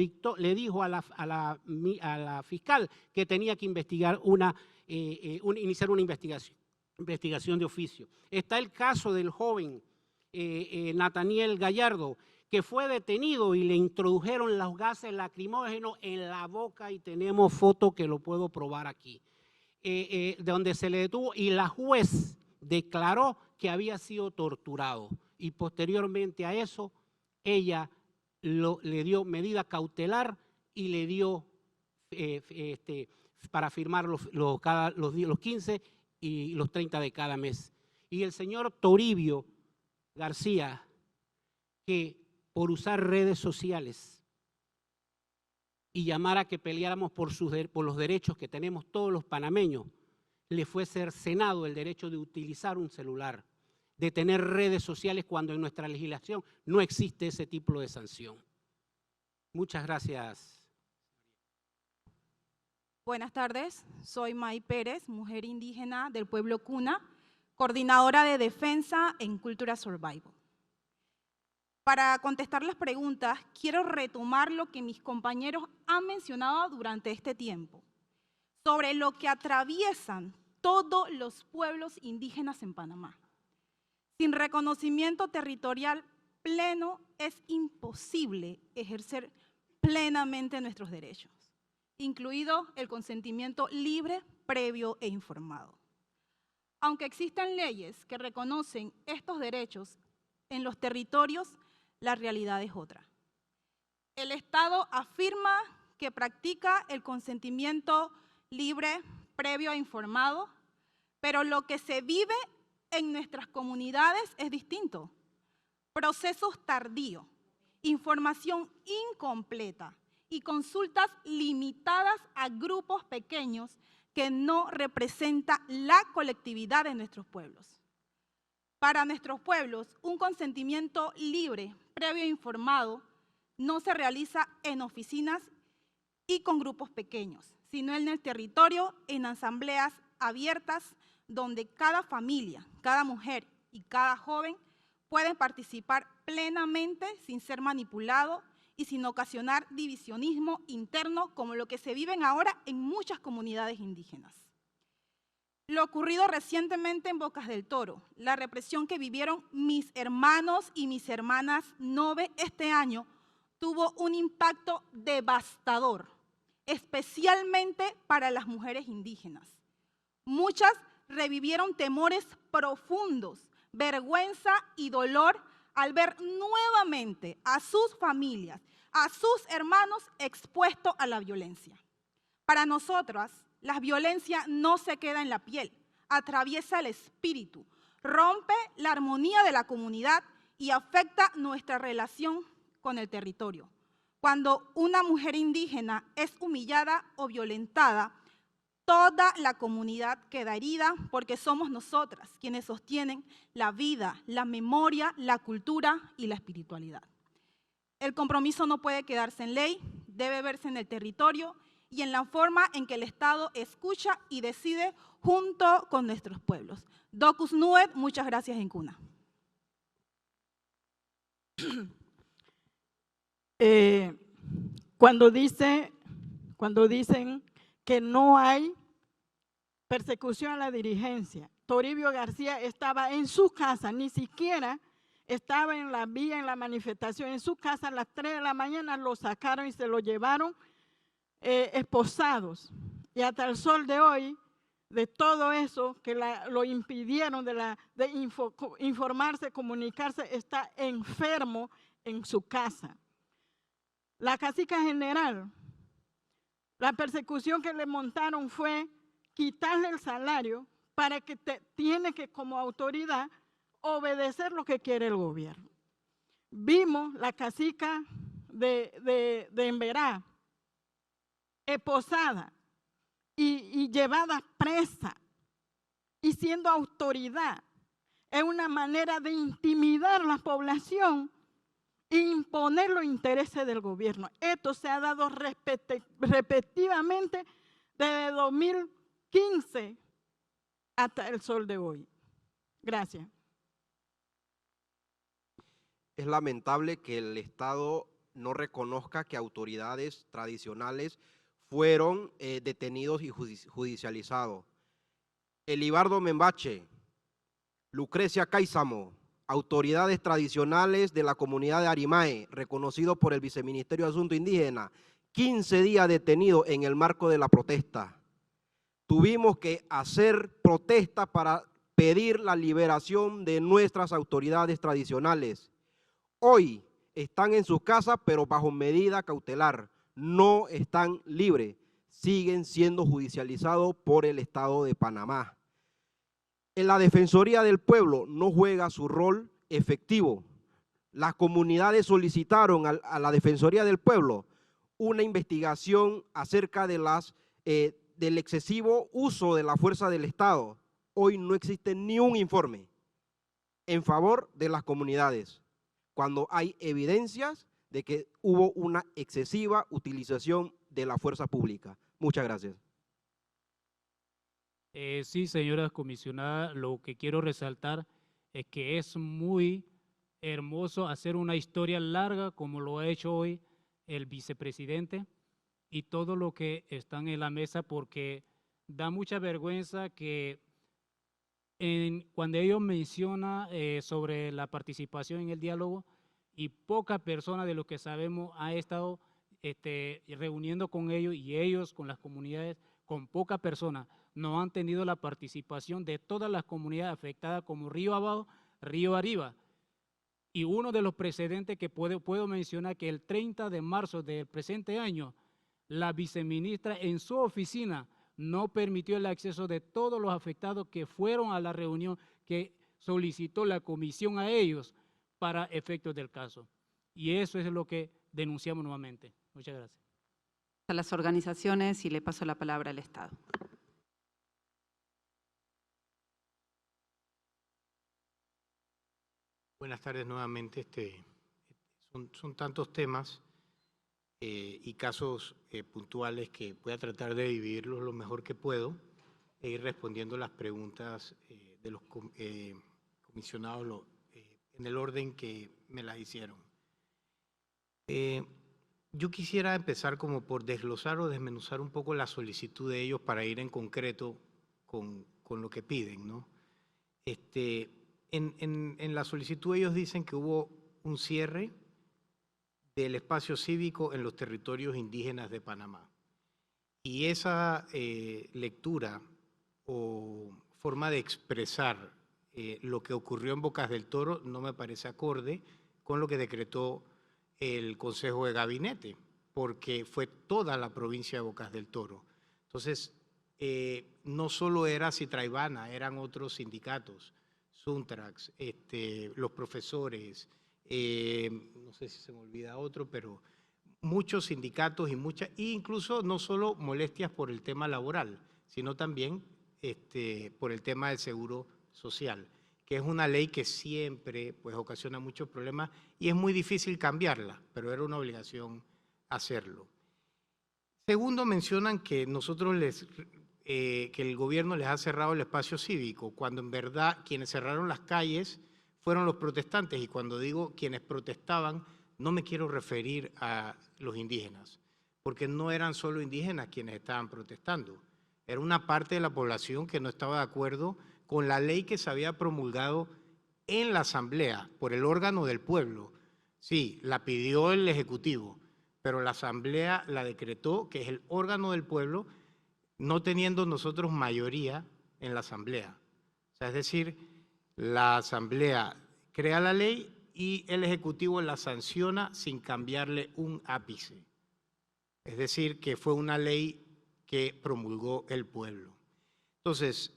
dijo a la fiscal que tenía que investigar iniciar una investigación de oficio. Está el caso del joven Nathaniel Gallardo, que fue detenido y le introdujeron los gases lacrimógenos en la boca, y tenemos foto que lo puedo probar aquí, de donde se le detuvo, y la juez declaró que había sido torturado, y posteriormente a eso ella le dio medida cautelar y le dio para firmar los 15 y los 30 de cada mes. Y el señor Toribio García, que por usar redes sociales y llamar a que peleáramos por los derechos que tenemos todos los panameños, le fue cercenado el derecho de utilizar un celular, de tener redes sociales, cuando en nuestra legislación no existe ese tipo de sanción. Muchas gracias. Buenas tardes, soy May Pérez, mujer indígena del pueblo Cuna, coordinadora de defensa en Cultura Survival. Para contestar las preguntas, quiero retomar lo que mis compañeros han mencionado durante este tiempo, sobre lo que atraviesan todos los pueblos indígenas en Panamá. Sin reconocimiento territorial pleno es imposible ejercer plenamente nuestros derechos, incluido el consentimiento libre, previo e informado. Aunque existan leyes que reconocen estos derechos, en los territorios la realidad es otra. El Estado afirma que practica el consentimiento libre, previo e informado, pero lo que se vive en nuestras comunidades es distinto. Procesos tardíos, información incompleta y consultas limitadas a grupos pequeños que no representan la colectividad de nuestros pueblos. Para nuestros pueblos, un consentimiento libre, previo e informado, no se realiza en oficinas y con grupos pequeños, sino en el territorio, en asambleas abiertas, donde cada familia, cada mujer y cada joven pueden participar plenamente sin ser manipulado y sin ocasionar divisionismo interno como lo que se vive ahora en muchas comunidades indígenas. Lo ocurrido recientemente en Bocas del Toro, la represión que vivieron mis hermanos y mis hermanas Nove este año, tuvo un impacto devastador, especialmente para las mujeres indígenas. Muchas revivieron temores profundos, vergüenza y dolor al ver nuevamente a sus familias, a sus hermanos expuestos a la violencia. Para nosotras, la violencia no se queda en la piel, atraviesa el espíritu, rompe la armonía de la comunidad y afecta nuestra relación con el territorio. Cuando una mujer indígena es humillada o violentada, toda la comunidad queda herida porque somos nosotras quienes sostienen la vida, la memoria, la cultura y la espiritualidad. El compromiso no puede quedarse en ley, debe verse en el territorio y en la forma en que el Estado escucha y decide junto con nuestros pueblos. Docus Nuet, muchas gracias, Incuna. Cuando dicen que no hay persecución a la dirigencia, Toribio García estaba en su casa, ni siquiera estaba en la vía, en la manifestación, en su casa a las 3 de la mañana lo sacaron y se lo llevaron esposados. Y hasta el sol de hoy, de todo eso que lo impidieron de informarse, comunicarse, está enfermo en su casa. La cacica general, la persecución que le montaron fue quitarle el salario para que tiene que, como autoridad, obedecer lo que quiere el gobierno. Vimos la cacica de Emberá, esposada y llevada presa y siendo autoridad. Es una manera de intimidar a la población e imponer los intereses del gobierno. Esto se ha dado repetitivamente desde 2015 hasta el sol de hoy. Gracias. Es lamentable que el Estado no reconozca que autoridades tradicionales fueron detenidos y judicializados. Elibardo Membache, Lucrecia Cáizamo, autoridades tradicionales de la comunidad de Arimae, reconocido por el Viceministerio de Asuntos Indígenas, 15 días detenidos en el marco de la protesta. Tuvimos que hacer protesta para pedir la liberación de nuestras autoridades tradicionales. Hoy están en sus casas, pero bajo medida cautelar. No están libres, siguen siendo judicializados por el Estado de Panamá. En la Defensoría del Pueblo no juega su rol efectivo. Las comunidades solicitaron a la Defensoría del Pueblo una investigación acerca de del excesivo uso de la fuerza del Estado. Hoy no existe ni un informe en favor de las comunidades, cuando hay evidencias de que hubo una excesiva utilización de la fuerza pública. Muchas gracias. Sí, señora comisionada, lo que quiero resaltar es que es muy hermoso hacer una historia larga como lo ha hecho hoy el vicepresidente y todo lo que están en la mesa, porque da mucha vergüenza que cuando ellos mencionan sobre la participación en el diálogo, y pocas personas de lo que sabemos ha estado reuniendo con ellos, y ellos con las comunidades, con pocas personas, no han tenido la participación de todas las comunidades afectadas como Río Abajo, Río Arriba. Y uno de los precedentes que puedo mencionar, que el 30 de marzo del presente año, la viceministra en su oficina no permitió el acceso de todos los afectados que fueron a la reunión que solicitó la comisión a ellos para efectos del caso. Y eso es lo que denunciamos nuevamente. Muchas gracias. A las organizaciones y le paso la palabra al Estado. Buenas tardes nuevamente. Son tantos temas y casos puntuales que voy a tratar de dividirlos lo mejor que puedo e ir respondiendo las preguntas de los comisionados en el orden que me las hicieron. Yo quisiera empezar como por desglosar o desmenuzar un poco la solicitud de ellos para ir en concreto con lo que piden, ¿no? En la solicitud ellos dicen que hubo un cierre del espacio cívico en los territorios indígenas de Panamá. Y esa lectura o forma de expresar lo que ocurrió en Bocas del Toro no me parece acorde con lo que decretó el Consejo de Gabinete, porque fue toda la provincia de Bocas del Toro. Entonces, no solo era Citraibana, eran otros sindicatos, Suntrax, los profesores, no sé si se me olvida otro, pero muchos sindicatos y incluso no solo molestias por el tema laboral, sino también por el tema del seguro social, que es una ley que siempre pues, ocasiona muchos problemas y es muy difícil cambiarla, pero era una obligación hacerlo. Segundo, mencionan que que el gobierno les ha cerrado el espacio cívico, cuando en verdad quienes cerraron las calles fueron los protestantes, y cuando digo quienes protestaban, no me quiero referir a los indígenas, porque no eran solo indígenas quienes estaban protestando, era una parte de la población que no estaba de acuerdo con la ley que se había promulgado en la Asamblea por el órgano del pueblo. Sí, la pidió el Ejecutivo, pero la Asamblea la decretó, que es el órgano del pueblo, no teniendo nosotros mayoría en la Asamblea. O sea, es decir, la Asamblea crea la ley y el Ejecutivo la sanciona sin cambiarle un ápice. Es decir, que fue una ley que promulgó el pueblo. Entonces,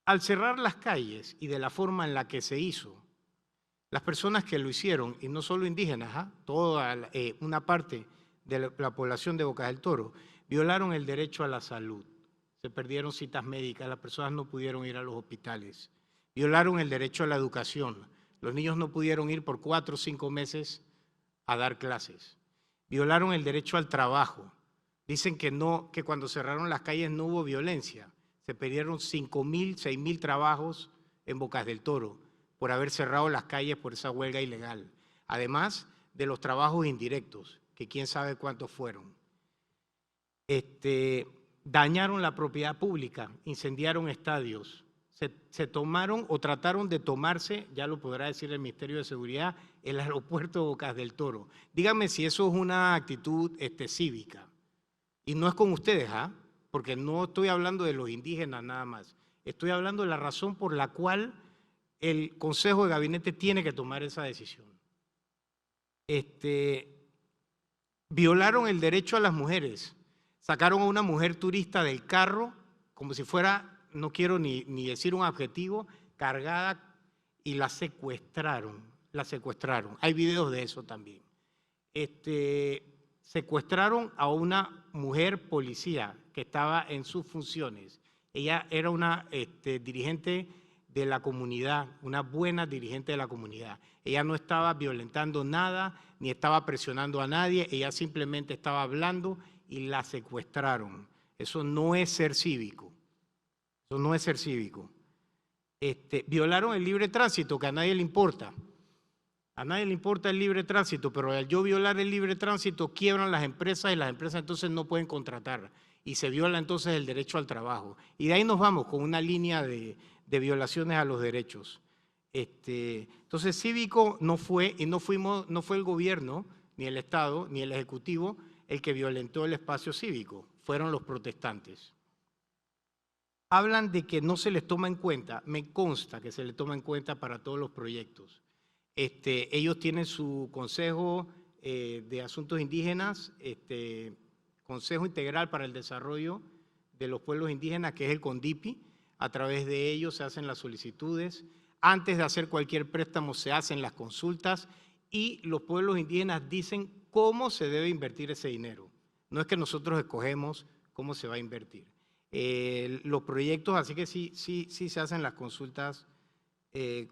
al cerrar las calles y de la forma en la que se hizo, las personas que lo hicieron, y no solo indígenas, toda una parte de la población de Bocas del Toro, violaron el derecho a la salud. Se perdieron citas médicas, las personas no pudieron ir a los hospitales. Violaron el derecho a la educación. Los niños no pudieron ir por 4 o 5 meses a dar clases. Violaron el derecho al trabajo. Dicen que cuando cerraron las calles no hubo violencia. Se perdieron 5.000, 6.000 trabajos en Bocas del Toro por haber cerrado las calles por esa huelga ilegal. Además de los trabajos indirectos, que quién sabe cuántos fueron. Dañaron la propiedad pública, incendiaron estadios, se tomaron o trataron de tomarse, ya lo podrá decir el Ministerio de Seguridad, el aeropuerto de Bocas del Toro. Díganme si eso es una actitud cívica. Y no es con ustedes, porque no estoy hablando de los indígenas nada más. Estoy hablando de la razón por la cual el Consejo de Gabinete tiene que tomar esa decisión. Violaron el derecho a las mujeres. Sacaron a una mujer turista del carro, como si fuera, no quiero ni decir un adjetivo, cargada, y la secuestraron. Hay videos de eso también. Secuestraron a una mujer policía que estaba en sus funciones. Ella era una dirigente de la comunidad, una buena dirigente de la comunidad. Ella no estaba violentando nada, ni estaba presionando a nadie, ella simplemente estaba hablando y la secuestraron. Eso no es ser cívico. Eso no es ser cívico. Violaron el libre tránsito, que a nadie le importa. A nadie le importa el libre tránsito, pero al yo violar el libre tránsito quiebran las empresas y las empresas entonces no pueden contratar y se viola entonces el derecho al trabajo. Y de ahí nos vamos con una línea de violaciones a los derechos. Entonces cívico no fue, y no fue el gobierno, ni el Estado, ni el Ejecutivo el que violentó el espacio cívico, fueron los protestantes. Hablan de que no se les toma en cuenta, me consta que se les toma en cuenta para todos los proyectos. Ellos tienen su Consejo de Asuntos Indígenas, Consejo Integral para el Desarrollo de los Pueblos Indígenas, que es el CONDIPI. A través de ellos se hacen las solicitudes. Antes de hacer cualquier préstamo se hacen las consultas y los pueblos indígenas dicen cómo se debe invertir ese dinero. No es que nosotros escogemos cómo se va a invertir. Los proyectos, así que sí se hacen las consultas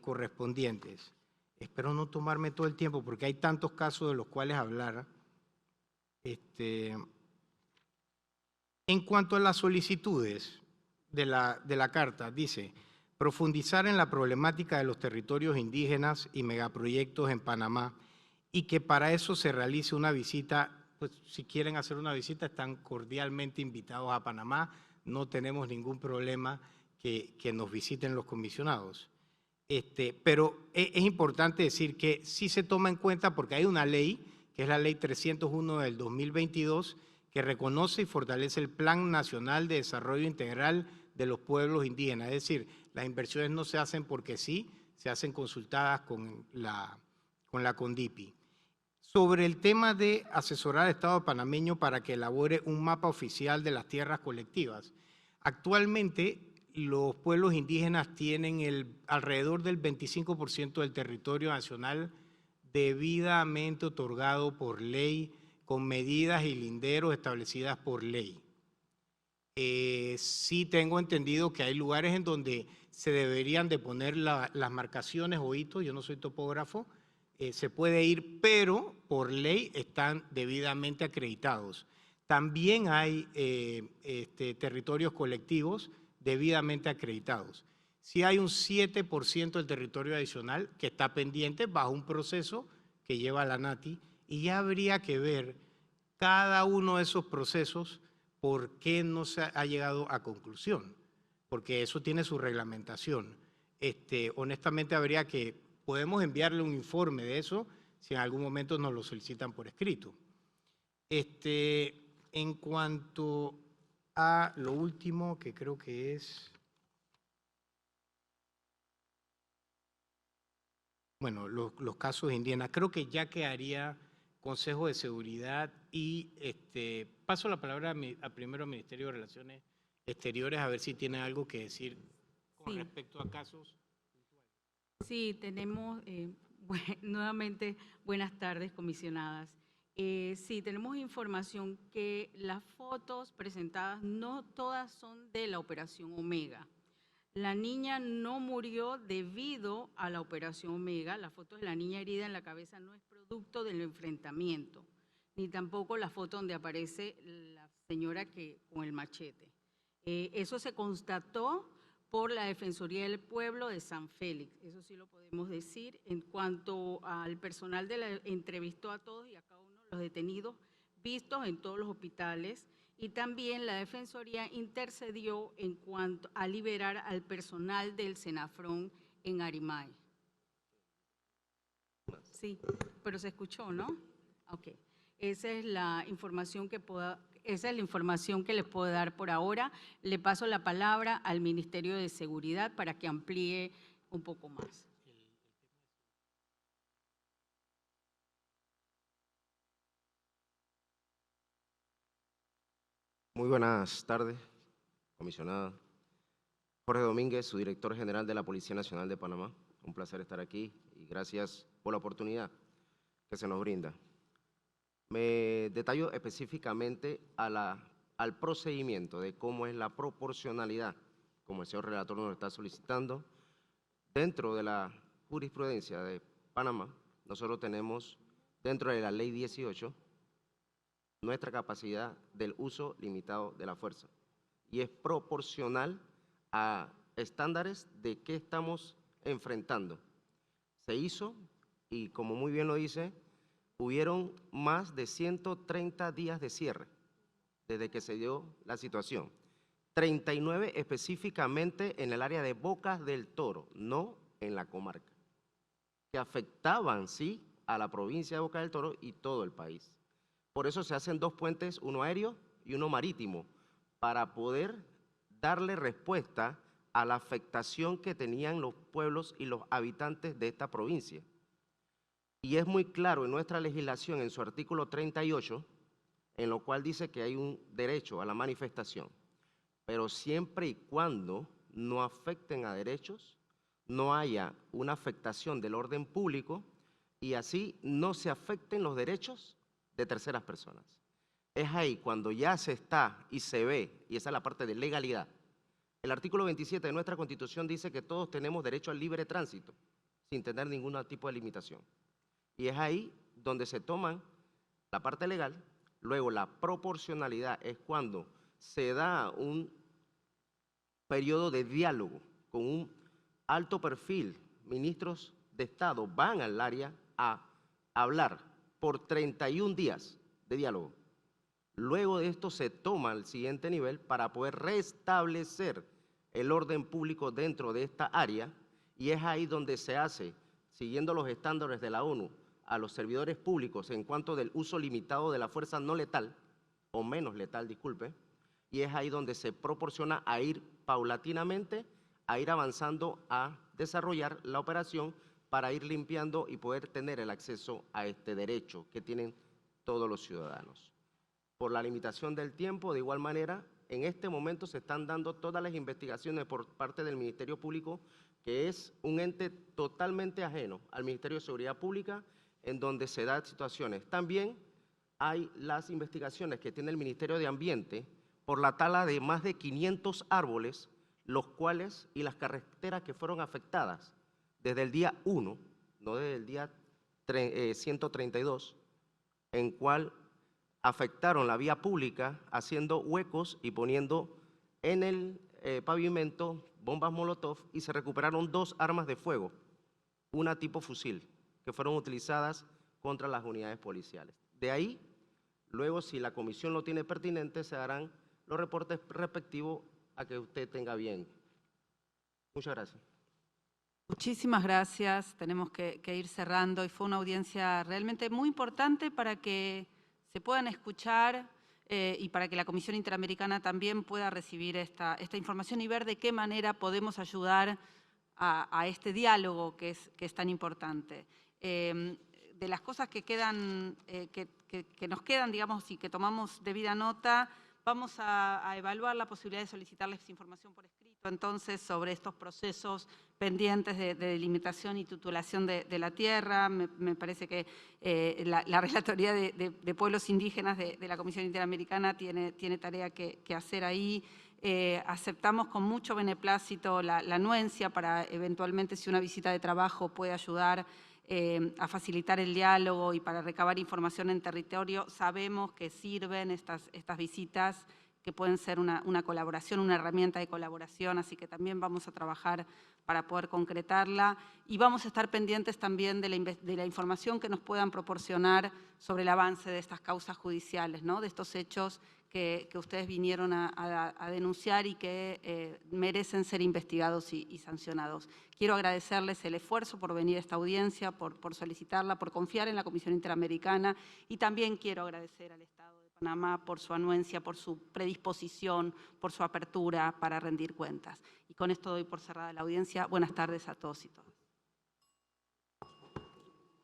correspondientes. Espero no tomarme todo el tiempo porque hay tantos casos de los cuales hablar. En cuanto a las solicitudes de la carta, dice: profundizar en la problemática de los territorios indígenas y megaproyectos en Panamá y que para eso se realice una visita. Pues si quieren hacer una visita están cordialmente invitados a Panamá, no tenemos ningún problema que nos visiten los comisionados. Pero es importante decir que sí se toma en cuenta porque hay una ley, que es la Ley 301 del 2022, que reconoce y fortalece el Plan Nacional de Desarrollo Integral de los Pueblos Indígenas. Es decir, las inversiones no se hacen porque sí, se hacen consultadas con la CONDIPI. Sobre el tema de asesorar al Estado panameño para que elabore un mapa oficial de las tierras colectivas. Actualmente, los pueblos indígenas tienen alrededor del 25% del territorio nacional debidamente otorgado por ley, con medidas y linderos establecidas por ley. Sí tengo entendido que hay lugares en donde se deberían de poner las marcaciones o hitos, yo no soy topógrafo, se puede ir, pero por ley están debidamente acreditados. También hay territorios colectivos debidamente acreditados. Sí hay un 7% del territorio adicional que está pendiente bajo un proceso que lleva la NATI, y ya habría que ver cada uno de esos procesos por qué no se ha llegado a conclusión, porque eso tiene su reglamentación. Honestamente podemos enviarle un informe de eso si en algún momento nos lo solicitan por escrito. En cuanto a lo último, que creo que es, bueno, los casos indígenas, creo que ya quedaría Consejo de Seguridad y paso la palabra primero al Ministerio de Relaciones Exteriores a ver si tiene algo que decir con respecto a casos. Sí, tenemos, nuevamente, buenas tardes, comisionadas. Sí, tenemos información que las fotos presentadas no todas son de la Operación Omega. La niña no murió debido a la Operación Omega. Las fotos de la niña herida en la cabeza no es producto del enfrentamiento, ni tampoco la foto donde aparece la señora con el machete. Eso se constató por la Defensoría del Pueblo de San Félix, eso sí lo podemos decir. En cuanto al personal entrevistó a todos y a cada uno de los detenidos vistos en todos los hospitales, y también la Defensoría intercedió en cuanto a liberar al personal del Senafrón en Arimay. Sí, pero se escuchó, ¿no? Ok. Esa es la información que les puedo dar por ahora. Le paso la palabra al Ministerio de Seguridad para que amplíe un poco más. Muy buenas tardes, comisionada. Jorge Domínguez, su director general de la Policía Nacional de Panamá. Un placer estar aquí y gracias por la oportunidad que se nos brinda. Me detallo específicamente al procedimiento de cómo es la proporcionalidad, como el señor relator nos está solicitando. Dentro de la jurisprudencia de Panamá, nosotros tenemos, dentro de la Ley 18, nuestra capacidad del uso limitado de la fuerza, y es proporcional a estándares de qué estamos enfrentando. Se hizo, y como muy bien lo dice, hubieron más de 130 días de cierre desde que se dio la situación. 39 específicamente en el área de Bocas del Toro, no en la comarca, que afectaban, sí, a la provincia de Bocas del Toro y todo el país. Por eso se hacen dos puentes, uno aéreo y uno marítimo, para poder darle respuesta a la afectación que tenían los pueblos y los habitantes de esta provincia. Y es muy claro en nuestra legislación, en su artículo 38, en lo cual dice que hay un derecho a la manifestación, pero siempre y cuando no afecten a derechos, no haya una afectación del orden público y así no se afecten los derechos de terceras personas. Es ahí cuando ya se está y se ve, y esa es la parte de legalidad. El artículo 27 de nuestra Constitución dice que todos tenemos derecho al libre tránsito, sin tener ningún tipo de limitación. Y es ahí donde se toman la parte legal. Luego la proporcionalidad es cuando se da un periodo de diálogo con un alto perfil. Ministros de Estado van al área a hablar por 31 días de diálogo. Luego de esto se toma el siguiente nivel para poder restablecer el orden público dentro de esta área, y es ahí donde se hace, siguiendo los estándares de la ONU, a los servidores públicos en cuanto del uso limitado de la fuerza no letal, o menos letal, disculpe, y es ahí donde se proporciona a ir paulatinamente, a ir avanzando a desarrollar la operación para ir limpiando y poder tener el acceso a este derecho que tienen todos los ciudadanos. Por la limitación del tiempo, de igual manera, en este momento se están dando todas las investigaciones por parte del Ministerio Público, que es un ente totalmente ajeno al Ministerio de Seguridad Pública, en donde se dan situaciones. También hay las investigaciones que tiene el Ministerio de Ambiente por la tala de más de 500 árboles, los cuales y las carreteras que fueron afectadas desde el día 1, no desde el día 132, en cual afectaron la vía pública haciendo huecos y poniendo en el pavimento bombas Molotov, y se recuperaron 2 armas de fuego, una tipo fusil, que fueron utilizadas contra las unidades policiales. De ahí, luego, si la comisión lo tiene pertinente, se darán los reportes respectivos a que usted tenga bien. Muchas gracias. Muchísimas gracias. Tenemos que ir cerrando y fue una audiencia realmente muy importante para que se puedan escuchar y para que la Comisión Interamericana también pueda recibir esta información y ver de qué manera podemos ayudar a este diálogo que es tan importante. De las cosas que quedan, que nos quedan, digamos, y que tomamos debida nota, vamos a evaluar la posibilidad de solicitarles información por escrito, entonces, sobre estos procesos pendientes de delimitación y titulación de la tierra. Me parece que la Relatoría de Pueblos Indígenas de la Comisión Interamericana tiene tarea que hacer ahí. Aceptamos con mucho beneplácito la anuencia para eventualmente, si una visita de trabajo puede ayudar a facilitar el diálogo y para recabar información en territorio. Sabemos que sirven estas visitas, que pueden ser una colaboración, una herramienta de colaboración, así que también vamos a trabajar para poder concretarla y vamos a estar pendientes también de la información que nos puedan proporcionar sobre el avance de estas causas judiciales, ¿no? De estos hechos que ustedes vinieron a denunciar y que merecen ser investigados y sancionados. Quiero agradecerles el esfuerzo por venir a esta audiencia, por solicitarla, por confiar en la Comisión Interamericana, y también quiero agradecer al Estado de Panamá por su anuencia, por su predisposición, por su apertura para rendir cuentas. Y con esto doy por cerrada la audiencia. Buenas tardes a todos y todas.